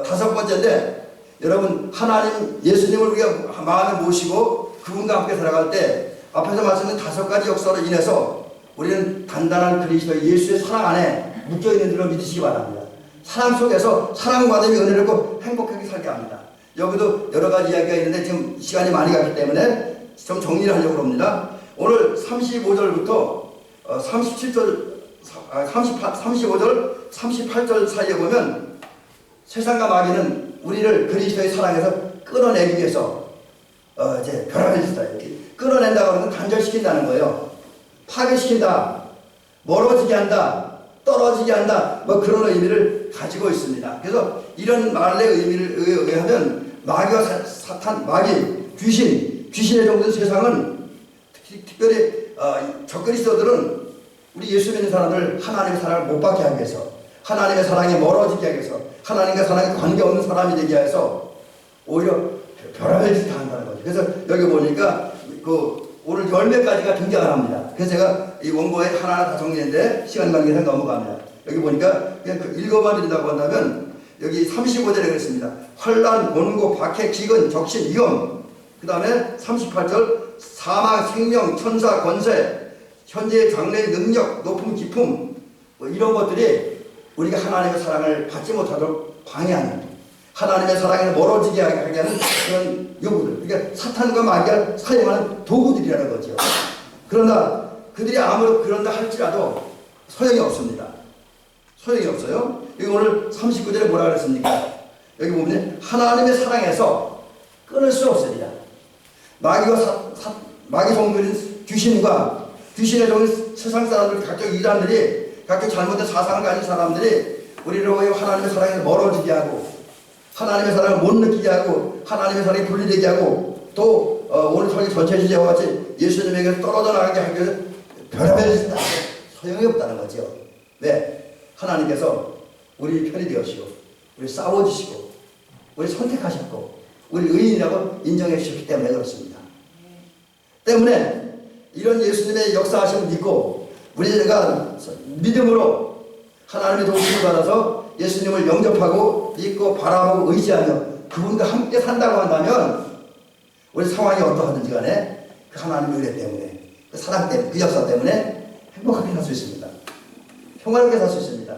다섯 번째인데 여러분 하나님 예수님을 우리가 마음에 모시고 그분과 함께 살아갈 때 앞에서 말씀드린 다섯 가지 역사로 인해서 우리는 단단한 그리스도 예수의 사랑 안에 묶여있는 줄을 믿으시기 바랍니다. 사랑 속에서 사랑받음이 은혜를 꼭 행복하게 살게 합니다. 여기도 여러 가지 이야기가 있는데 지금 시간이 많이 갔기 때문에 좀 정리를 하려고 합니다. 오늘 35절부터 35절 38절 사이에 보면 세상과 마귀는 우리를 그리스도의 사랑에서 끌어내기 위해서 이제 벼락을 짓어요. 끌어낸다고 하는 건 단절시킨다는 거예요. 파괴시킨다, 멀어지게 한다, 떨어지게 한다, 뭐 그런 의미를 가지고 있습니다. 그래서 이런 말의 의미를 의하면 마귀와 마귀, 귀신의 종된 세상은 특별히 적그리스도들은 우리 예수 믿는 사람들 하나님의 사랑을 못 받게 하기 위해서, 하나님의 사랑에 멀어지게 하기 위해서, 하나님과 사랑에 관계없는 사람이 되게 해서 오히려 벼락을 짓한다는 거죠. 그래서 여기 보니까 오늘 10가지가 등장을 합니다. 그래서 제가 이 원고에 하나하나 다 정리했는데 시간 관계상 넘어갑니다. 여기 보니까 그냥 읽어봐 드린다고 한다면 여기 35절에 그랬습니다. 환난, 곤고, 박해, 기근, 적신, 위험. 그 다음에 38절 사망, 생명, 천사, 권세, 현재의 장래의 능력, 높음, 기품 뭐 이런 것들이 우리가 하나님의 사랑을 받지 못하도록 방해하는, 하나님의 사랑에 멀어지게 하게 하는 그런 요구들. 그러니까 사탄과 마귀가 사용하는 도구들이라는 거죠. 그러나 그들이 아무리 그런다 할지라도 소용이 없습니다. 소용이 없어요. 여기 오늘 39절에 뭐라 그랬습니까? 여기 보면 하나님의 사랑에서 끊을 수 없습니다. 마귀 종들인 귀신과 귀신의 종인 세상 사람들, 각종 이단들이, 각종 잘못된 사상을 가진 사람들이 우리를 하나님의 사랑에서 멀어지게 하고, 하나님의 사랑을 못 느끼게 하고, 하나님의 사랑이 분리되게 하고, 또 오늘 설교 전체 주제와 같이 예수님에게 떨어져 나가게 하기 위해서 별의별 소용이 없다는 거죠. 왜? 하나님께서 우리 편이 되시고 우리 싸워주시고 우리 선택하셨고 우리 의인이라고 인정해 주셨기 때문에 그렇습니다. 때문에 이런 예수님의 역사하심을 믿고 우리가 믿음으로 하나님의 도우심을 받아서 예수님을 영접하고 믿고 바라보고 의지하며 그분과 함께 산다고 한다면 우리 상황이 어떠하든지 간에 그 하나님의 은혜 때문에 그 사랑 때문에 그 역사 때문에 행복하게 살 수 있습니다. 평화롭게 살 수 있습니다.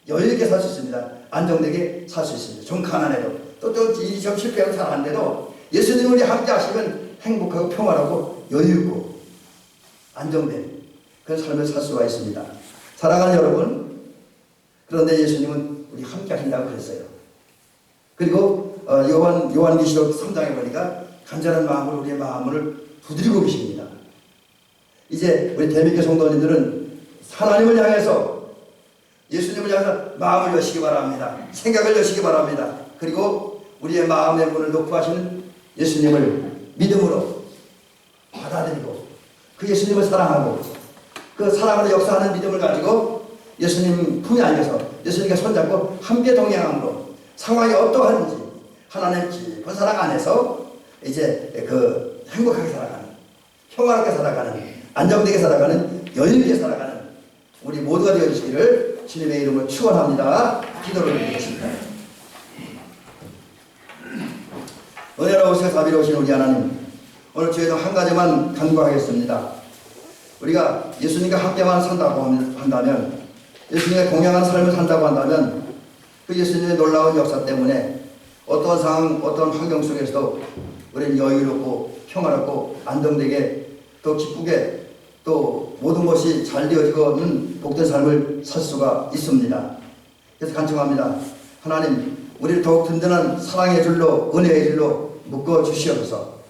여유있게 살 수 있습니다. 안정되게 살 수 있습니다. 좀 가난해도 또 일이 좀 실패하고 잘 안 돼도 예수님 우리 함께 하시면 행복하고 평화롭고 여유있고 안정된 그런 삶을 살 수가 있습니다. 사랑하는 여러분, 그런데 예수님은 우리 함께 하신다고 그랬어요. 그리고 요한계시록 3장에 보니까 간절한 마음으로 우리의 마음을 두드리고 계십니다. 이제 우리 대미교 성도님들은 하나님을 향해서 예수님을 향해서 마음을 여시기 바랍니다. 생각을 여시기 바랍니다. 그리고 우리의 마음의 문을 놓고 하시는 예수님을 믿음으로 받아들이고 그 예수님을 사랑하고 그 사랑으로 역사하는 믿음을 가지고 예수님 품에 안겨서 예수님께 손잡고 함께 동행함으로 상황이 어떠한지 하나님 깊은 사랑 안에서 이제 그 행복하게 살아가는 평화롭게 살아가는 안정되게 살아가는 여유있게 살아가는 우리 모두가 되어주시기를 주님의 이름으로 축원합니다. 기도를 드리겠습니다. 은혜로우시고 자비로우신 우리 하나님, 오늘 저희도 한 가지만 간구하겠습니다. 우리가 예수님과 함께만 산다고 한다면, 예수님의 동행한 삶을 산다고 한다면 그 예수님의 놀라운 역사 때문에 어떤 상황, 어떤 환경 속에서도 우리는 여유롭고 평화롭고 안정되게 또 기쁘게 또 모든 것이 잘 되어지고는 복된 삶을 살 수가 있습니다. 그래서 간청합니다. 하나님, 우리를 더욱 든든한 사랑의 줄로 은혜의 줄로 묶어 주시옵소서.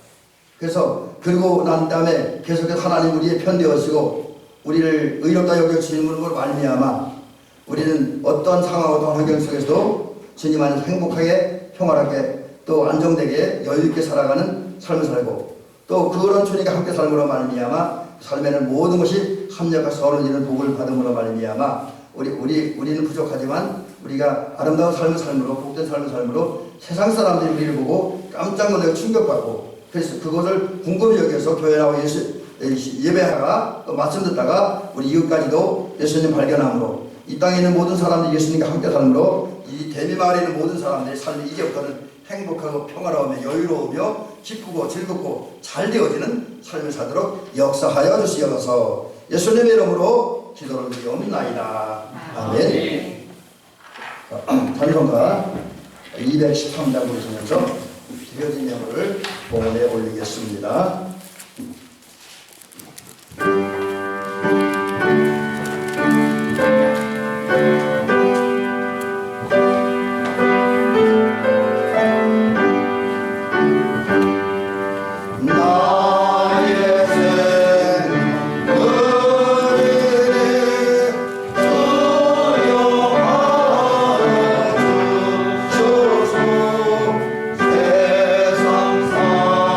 그래서 그리고 난 다음에 계속해서 하나님 우리의 편 되어지고 우리를 의롭다 여겨주시는 말미암아 우리는 어떤 상황 어떤 환경 속에서도 주님 안에서 행복하게 평화롭게 또 안정되게 여유있게 살아가는 삶을 살고 또 그런 주님과 함께 삶으로 말미암아 삶에는 모든 것이 합력해서 어울리는 복을 받음으로 말미암아 우리는 부족하지만 우리가 아름다운 삶을 삶으로 복된 삶을 삶으로 세상 사람들이 우리를 보고 깜짝 놀라고 충격받고 그래서 그것을 궁금히 여겨서 교회 나와 예배하다가 또 말씀 듣다가 우리 이웃까지도 예수님 발견함으로 이 땅에 있는 모든 사람들이 예수님과 함께 삶으로 이 대미마을에 있는 모든 사람들의 삶이 이제부터는 행복하고 평화로우며 여유로우며 기쁘고 즐겁고 잘 되어지는 삶을 사도록 역사하여 주시옵소서. 예수님의 이름으로 기도를 드리옵나이다. 아멘. 찬송가 213장 부르시면서 드려진 예물을 봉헌에 올리겠습니다. 세상 사람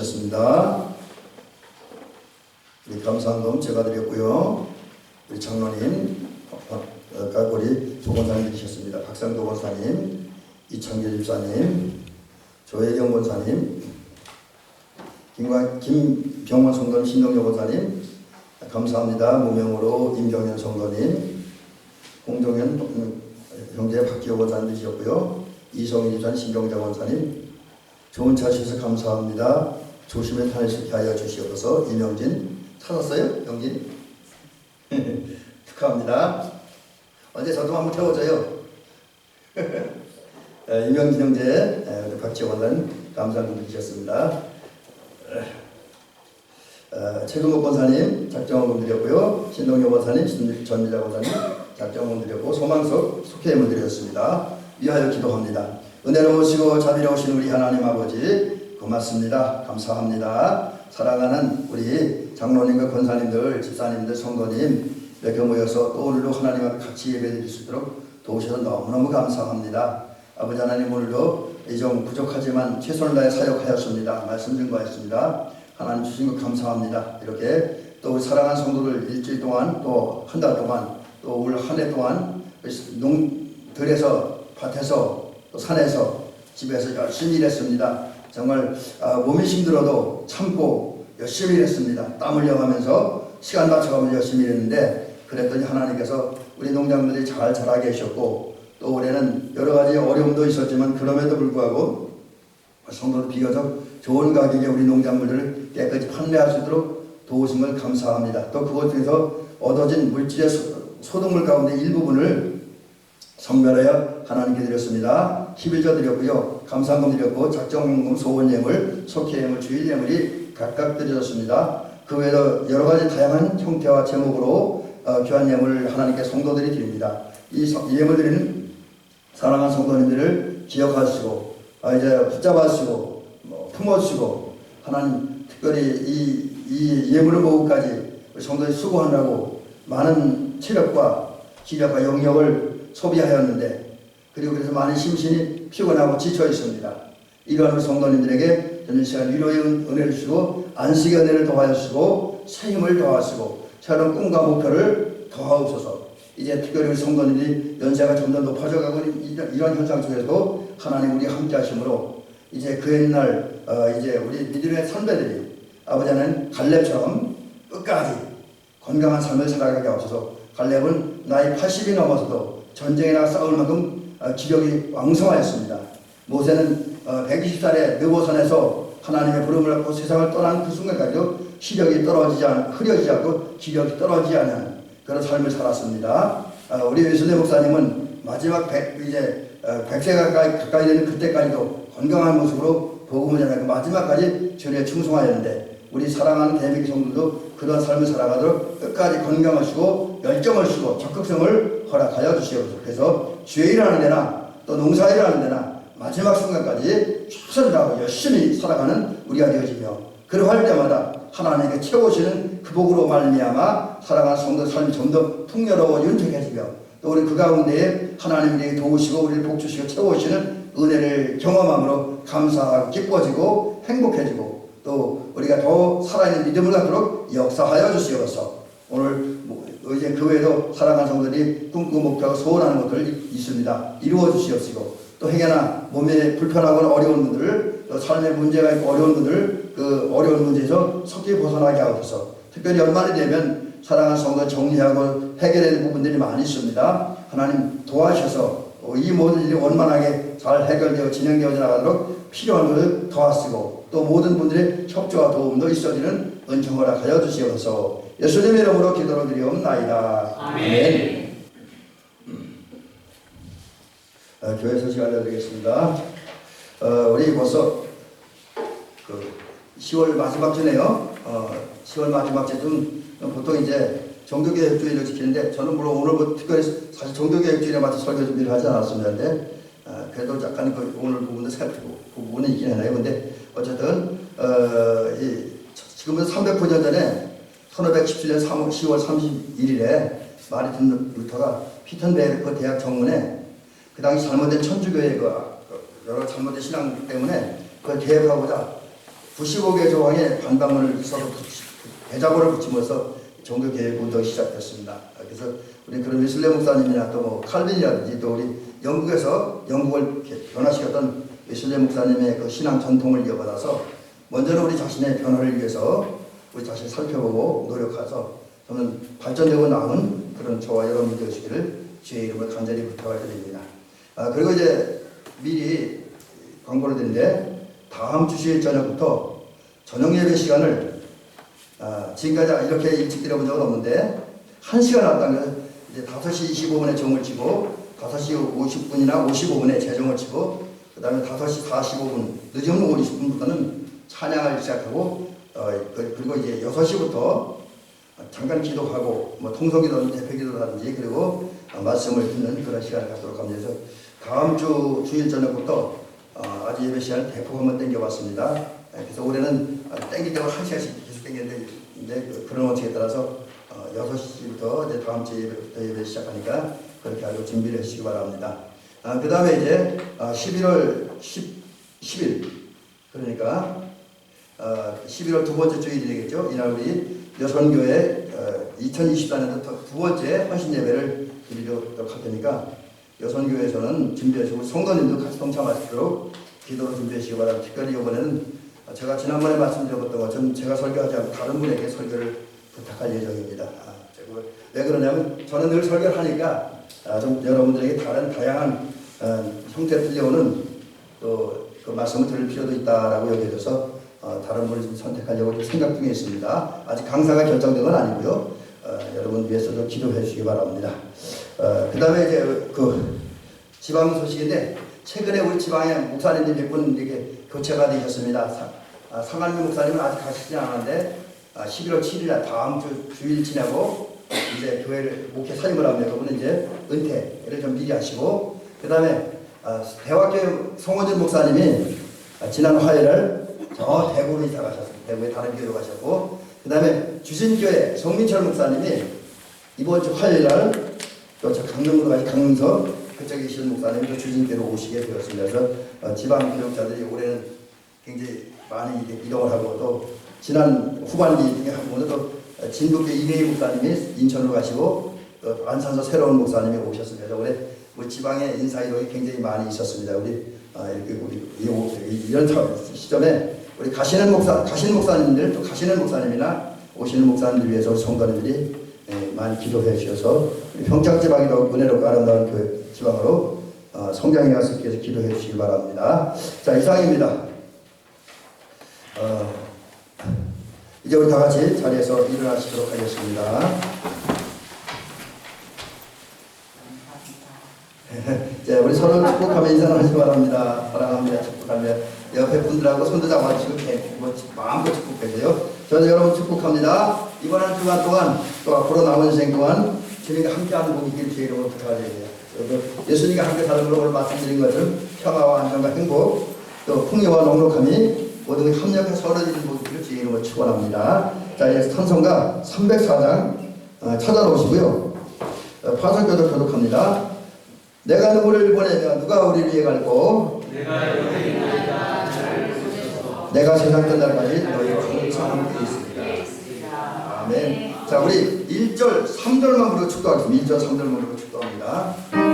드리셨습니다. 우리 감사한금 제가 드렸고요. 우리 장로님, 우리 조권사님 드리셨습니다. 박상도 권사님, 이창길 집사님, 조혜경 권사님, 김병원 성도님, 신동엽 권사님 감사합니다. 무명으로 임경현 성도님, 홍종현 형제 박기호 권사님 드리셨고요. 이성희 집사님, 신경자 권사님 좋은 차 주셔서 감사합니다. 조심히 다니시게 하여 주시옵소서. 이명진 찾았어요? 영진? 축하합니다. 언제 저도 한번 태워줘요. 이명진 형제, 박지호 권사님 감사합니다 드리셨습니다. 최근목 권사님 작정원금 드렸고요. 신동엽 권사님, 전미자 권사님 작정원금 드렸고 소망석 속회임을 드렸습니다. 위하여 기도합니다. 은혜로우시고 자비로우신 우리 하나님 아버지 고맙습니다. 감사합니다. 사랑하는 우리 장로님과 권사님들, 집사님들, 성도님 이렇게 모여서 또 오늘도 하나님과 같이 예배드릴 수 있도록 도우셔서 너무너무 감사합니다. 아버지 하나님 오늘도 좀 부족하지만 최선을 다해 사역하였습니다. 말씀 증거했습니다. 하나님 주신 것 감사합니다. 이렇게 또 우리 사랑하는 성도들 일주일 동안 또 한 달 동안 또 올 한 해 동안 농들에서 밭에서 또 산에서 집에서 열심히 일했습니다. 정말 몸이 힘들어도 참고 열심히 일했습니다. 땀 흘려가면서 시간 맞춰가면서 열심히 일했는데 그랬더니 하나님께서 우리 농장들이 잘 자라게 하셨고 또 올해는 여러 가지 어려움도 있었지만 그럼에도 불구하고 성도들 비교적 좋은 가격에 우리 농작물들을 깨끗이 판매할 수 있도록 도우신 걸 감사합니다. 또 그것 중에서 얻어진 물질의 소득물 가운데 일부분을 성별하여 하나님께 드렸습니다. 11조 드렸고요. 감사금 드렸고 작정금, 소원예물, 속회예물, 주일예물이 각각 드려졌습니다. 그 외에도 여러 가지 다양한 형태와 제목으로 귀한 예물을 하나님께 성도들이 드립니다. 이 예물들은 사랑하는 성도님들을 기억하시고 이제 붙잡아주시고 품어주시고 하나님 특별히 이 예물을 보고까지 성도들이 수고하느라고 많은 체력과 기력과 영역을 소비하였는데 그리고 그래서 많은 심신이 피곤하고 지쳐 있습니다. 이러한 성도님들에게 저는 시간 위로의 은혜를 주시고 안식의 은혜를 더하시고 새 힘을 더하시고 새로운 꿈과 목표를 더하옵소서. 이제 특별히 우리 성도님들이 연세가 점점 높아져가고 이런 현상 속에서도 하나님 우리 함께 하심으로 이제 그 옛날 이제 우리 믿음의 선배들이 아버지 하나님 갈렙처럼 끝까지 건강한 삶을 살아가게 하옵소서. 갈렙은 나이 80이 넘어서도 전쟁에 나가 싸울 만큼 기력이 왕성하였습니다. 모세는 120살에 느보산에서 하나님의 부름을 받고 세상을 떠난 그 순간까지도 시력이 흐려지지 않고 기력이 떨어지지 않는 그런 삶을 살았습니다. 우리 외순대 목사님은 마지막 100세 가까이 되는 그때까지도 건강한 모습으로 복음을 전하고 마지막까지 주님에 충성하였는데 우리 사랑하는 대한민국 성도도 그런 삶을 살아가도록 끝까지 건강하시고 열정을 주시고 적극성을 허락하여 주시옵소서. 그래서 주의 일하는 데나 또 농사 일하는 데나 마지막 순간까지 최선을 다하고 열심히 살아가는 우리가 되어지며 그러할 때마다 하나님께 채우시는 그 복으로 말미암아 사랑하는 성도 삶이 좀 더 풍요로워 윤택해지며 또 우리 그 가운데에 하나님이 도우시고 우리를 복주시고 채우시는 은혜를 경험함으로 감사하고 기뻐지고 행복해지고 또 우리가 더 살아있는 믿음을 갖도록 역사하여 주시옵소서. 오늘 이제 그 외에도 사랑하는 성도들이 꿈꾸고 목표하고 소원하는 것들 있습니다. 이루어 주시옵시고 또 행여나 몸에 불편하거나 어려운 분들을 또 삶에 문제가 있고 어려운 분들을 그 어려운 문제에서 속히 벗어나게 하옵소서. 특별히 연말이 되면 사랑하는 성도 정리하고 해결해야 될 부분들이 많이 있습니다. 하나님 도와주셔서 이 모든 일이 원만하게 잘 해결되어 진행되어 나가도록 필요한 것을 더하시고 또 모든 분들의 협조와 도움도 있어지는 은총 허락하여 주시옵소서. 예수님의 이름으로 기도를 드리옵나이다. 아멘. 교회 소식 알려드리겠습니다. 우리 벌써 그 10월 마지막 주네요. 10월 마지막 주쯤 보통 이제 종교개혁주의를 지키는데 저는 물론 오늘 특별히 사실 종교개혁주의에 맞춰 설교 준비를 하지 않았습니다. 근데 그래도 약간 그 오늘 부분도 살피고 그 부분은 있긴 하나요. 근데 어쨌든 지금부터 300년 전에 1517년 10월 31일에 마르틴 루터가 피턴베르크 대학 정문에 그 당시 잘못된 천주교의 여러 잘못된 신앙 때문에 그걸 개혁하고자 95개 조항에 반박문을 써서 대자보를 붙이면서 종교개혁 운동이 시작됐습니다. 그래서 우리 그런 웨슬레 목사님이나 또 뭐 칼빈이라든지 또 우리 영국에서 영국을 변화시켰던 웨슬레 목사님의 그 신앙 전통을 이어받아서 먼저는 우리 자신의 변화를 위해서 우리 자신을 살펴보고 노력해서 저는 발전되고 나은 그런 저와 여러분이 되시기를 주의 이름을 간절히 부탁을 드립니다. 그리고 이제 미리 광고를 드리는데 다음 주 수요일 저녁부터 저녁 예배 시간을 지금까지 이렇게 일찍 드려본 적은 없는데 1시간 앞당겨서 이제 5시 25분에 종을 치고 5시 50분이나 55분에 재종을 치고 그 다음에 5시 45분 늦으면 50분부터는 찬양을 시작하고 그리고 이제 6시부터 잠깐 기도하고 뭐 통성기도든지 대표기도라든지 그리고 말씀을 듣는 그런 시간을 갖도록 합니다. 그래서 다음 주 주일 저녁부터 아주 예배 시간을 대폭 한번 땡겨봤습니다. 그래서 올해는 땡길 때마다 1시간씩 계속 땡겼는데 그런 원칙에 따라서 6시부터 이제 다음 주 예배 시작하니까 그렇게 알고 준비를 해주시기 바랍니다. 그 다음에 이제 11월 10일 그러니까 11월 두 번째 주일이 되겠죠. 이날 우리 여선교회 2024년도 두 번째 헌신 예배를 드리도록 할 테니까 여선교회에서는 준비하시고 성도님도 같이 동참하시도록 기도로 준비하시기 바랍니다. 특별히 이번에는 제가 지난번에 말씀드렸던 것처럼 제가 설교하지 않고 다른 분에게 설교를 부탁할 예정입니다. 왜 그러냐면 저는 늘 설교를 하니까 좀 여러분들에게 다양한 형태로 들려오는 또 그 말씀을 들을 필요도 있다라고 여겨져서 다른 분을 좀 선택하려고 생각 중에 있습니다. 아직 강사가 결정된 건 아니고요. 여러분 위해서도 기도해 주시기 바랍니다. 그 다음에 이제 그 지방 소식인데 최근에 우리 지방에 목사님들 몇 분 이렇게 교체가 되셨습니다. 상한미 목사님은 아직 가시지 않았는데 11월 7일 다음 주일 지나고 이제 교회를 목회 사임을 합니다. 그분은 이제 은퇴를 좀 미리 하시고 그 다음에 대화교회 송원준 목사님이 지난 화요일 저 대구로 이사 가셨습니다. 대구에 다른 교회로 가셨고 그 다음에 주신교회 송민철 목사님이 이번 주 화요일 또 저 강릉으로 가시 강릉서 그쪽에 계시는 목사님이 또 주신교회로 오시게 되었습니다. 그래서 지방 교육자들이 올해는 굉장히 많이 이동을 하고 또 지난 후반기 중에 한 번은 또 진북교 이대희 목사님이 인천으로 가시고 또 안산서 새로운 목사님이 오셨습니다. 올해 우리 지방의 인사 이동이 굉장히 많이 있었습니다. 우리 이런 시점에 우리 가시는 목사님들 또 가시는 목사님이나 오시는 목사님들 위해서 성도님들이 많이 기도해 주셔서 평창 지방이라고 은혜롭고 아름다운 그 지방으로 성장해 갈 수 있게 해서 기도해 주시기 바랍니다. 자, 이상입니다. 이제 우리 다 같이 자리에서 일어나시도록 하겠습니다. 자, 우리 서로 축복하며 인사를 하시기 바랍니다. 사랑합니다. 축복하며 옆에 분들하고 손도 잡아주시고 마음껏 축복해주세요. 저는 여러분 축복합니다. 이번 한 주간 동안 또 앞으로 남은 인생 동안 주님과 함께하는 복이 있기를 주의 이름으로 부탁드립니다. 예수님과 함께 사는 걸로 오늘 말씀드린 것처럼 평화와 안정과 행복 또 풍요와 넉넉함이 모든 합력해 서로지는 복이 있기를 주의 이름으로 축원합니다. 자, 이제 찬송가 304장 찾아놓으시고요. 파석교도 교독합니다. 내가 누구를 보내면 누가 우리를 위해 갈고 내가 세상 끝날까지 너희와 항상 함께 있으리라. 아멘. 자, 우리 1절 3절만 부르고 축도하겠습니다. 1절 3절만 부르고 축도합니다. 그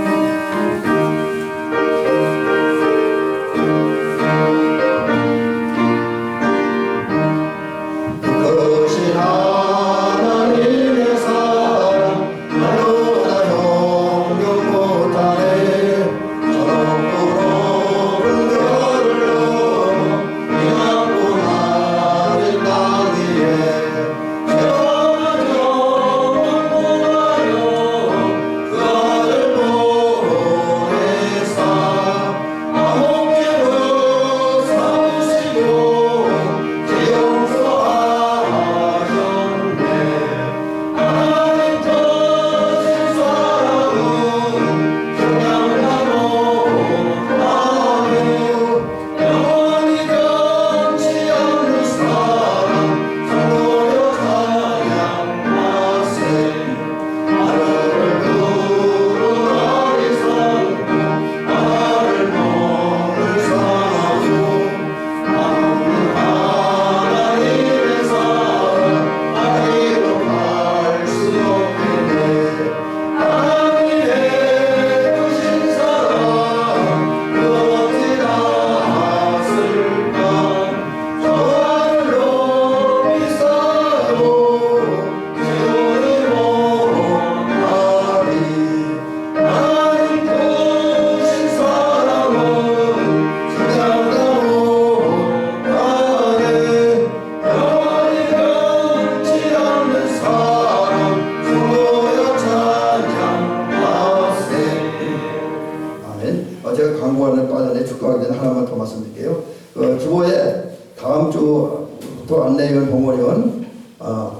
안내위원, 봉원위원,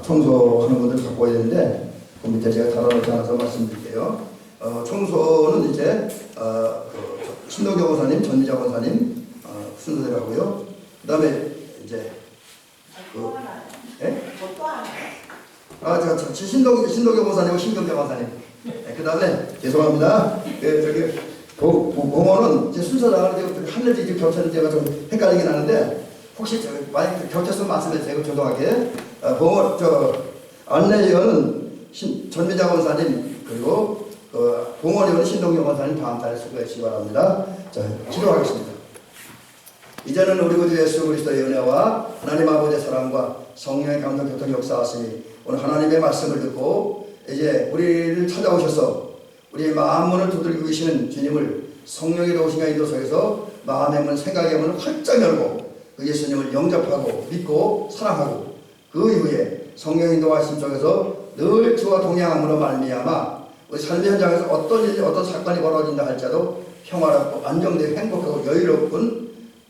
청소하는 분들 갖고 와야 되는데 그 밑에 제가 달아놓지 않아서 말씀드릴게요. 청소는 이제 신도경 원사님, 전미자 원사님 순서대로 하고요. 그 다음에 이제 신도경 원사님하고 신경경 원사님. 그 다음에 죄송합니다. 봉헌은 이제 순서상으로 하늘이 겹쳤는 데가 좀 헷갈리긴 하는데 혹시 만약 겹쳤으면 말씀해주세요. 조동하게. 봉헌 안내위원은 전미자 원사님 그리고 봉헌위원은 신동경 원사님 다음 달에 수고해 주시기 바랍니다. 자, 기도하겠습니다. 이제는 우리 구주 예수 그리스도의 은혜와 하나님 아버지의 사랑과 성령의 감동 교통 역사하시니 오늘 하나님의 말씀을 듣고 이제 우리를 찾아오셔서 우리의 마음문을 두들기고 계시는 주님을 성령의 도우신과 인도 속에서 마음의 문, 생각의 문을 활짝 열고 그 예수님을 영접하고 믿고 사랑하고 그 이후에 성령 인도하심 속에서 늘 주와 동행함으로 말미암아 우리 삶의 현장에서 어떤 일이 어떤 사건이 벌어진다 할지라도 평화롭고 안정되고 행복하고 여유롭군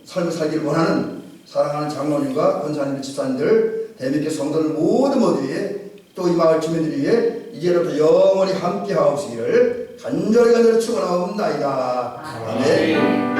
삶을 살기를 원하는 사랑하는 장로님과 권사님들, 집사님들, 대민교 성도들 모두 위해 또 이 마을 주민들 위해 이제로부터 영원히 함께 하옵시기를 간절히 축원하옵나이다. 아멘.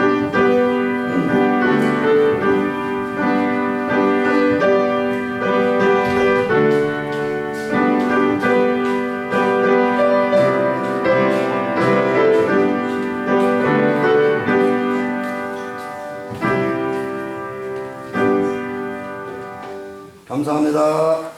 감사합니다.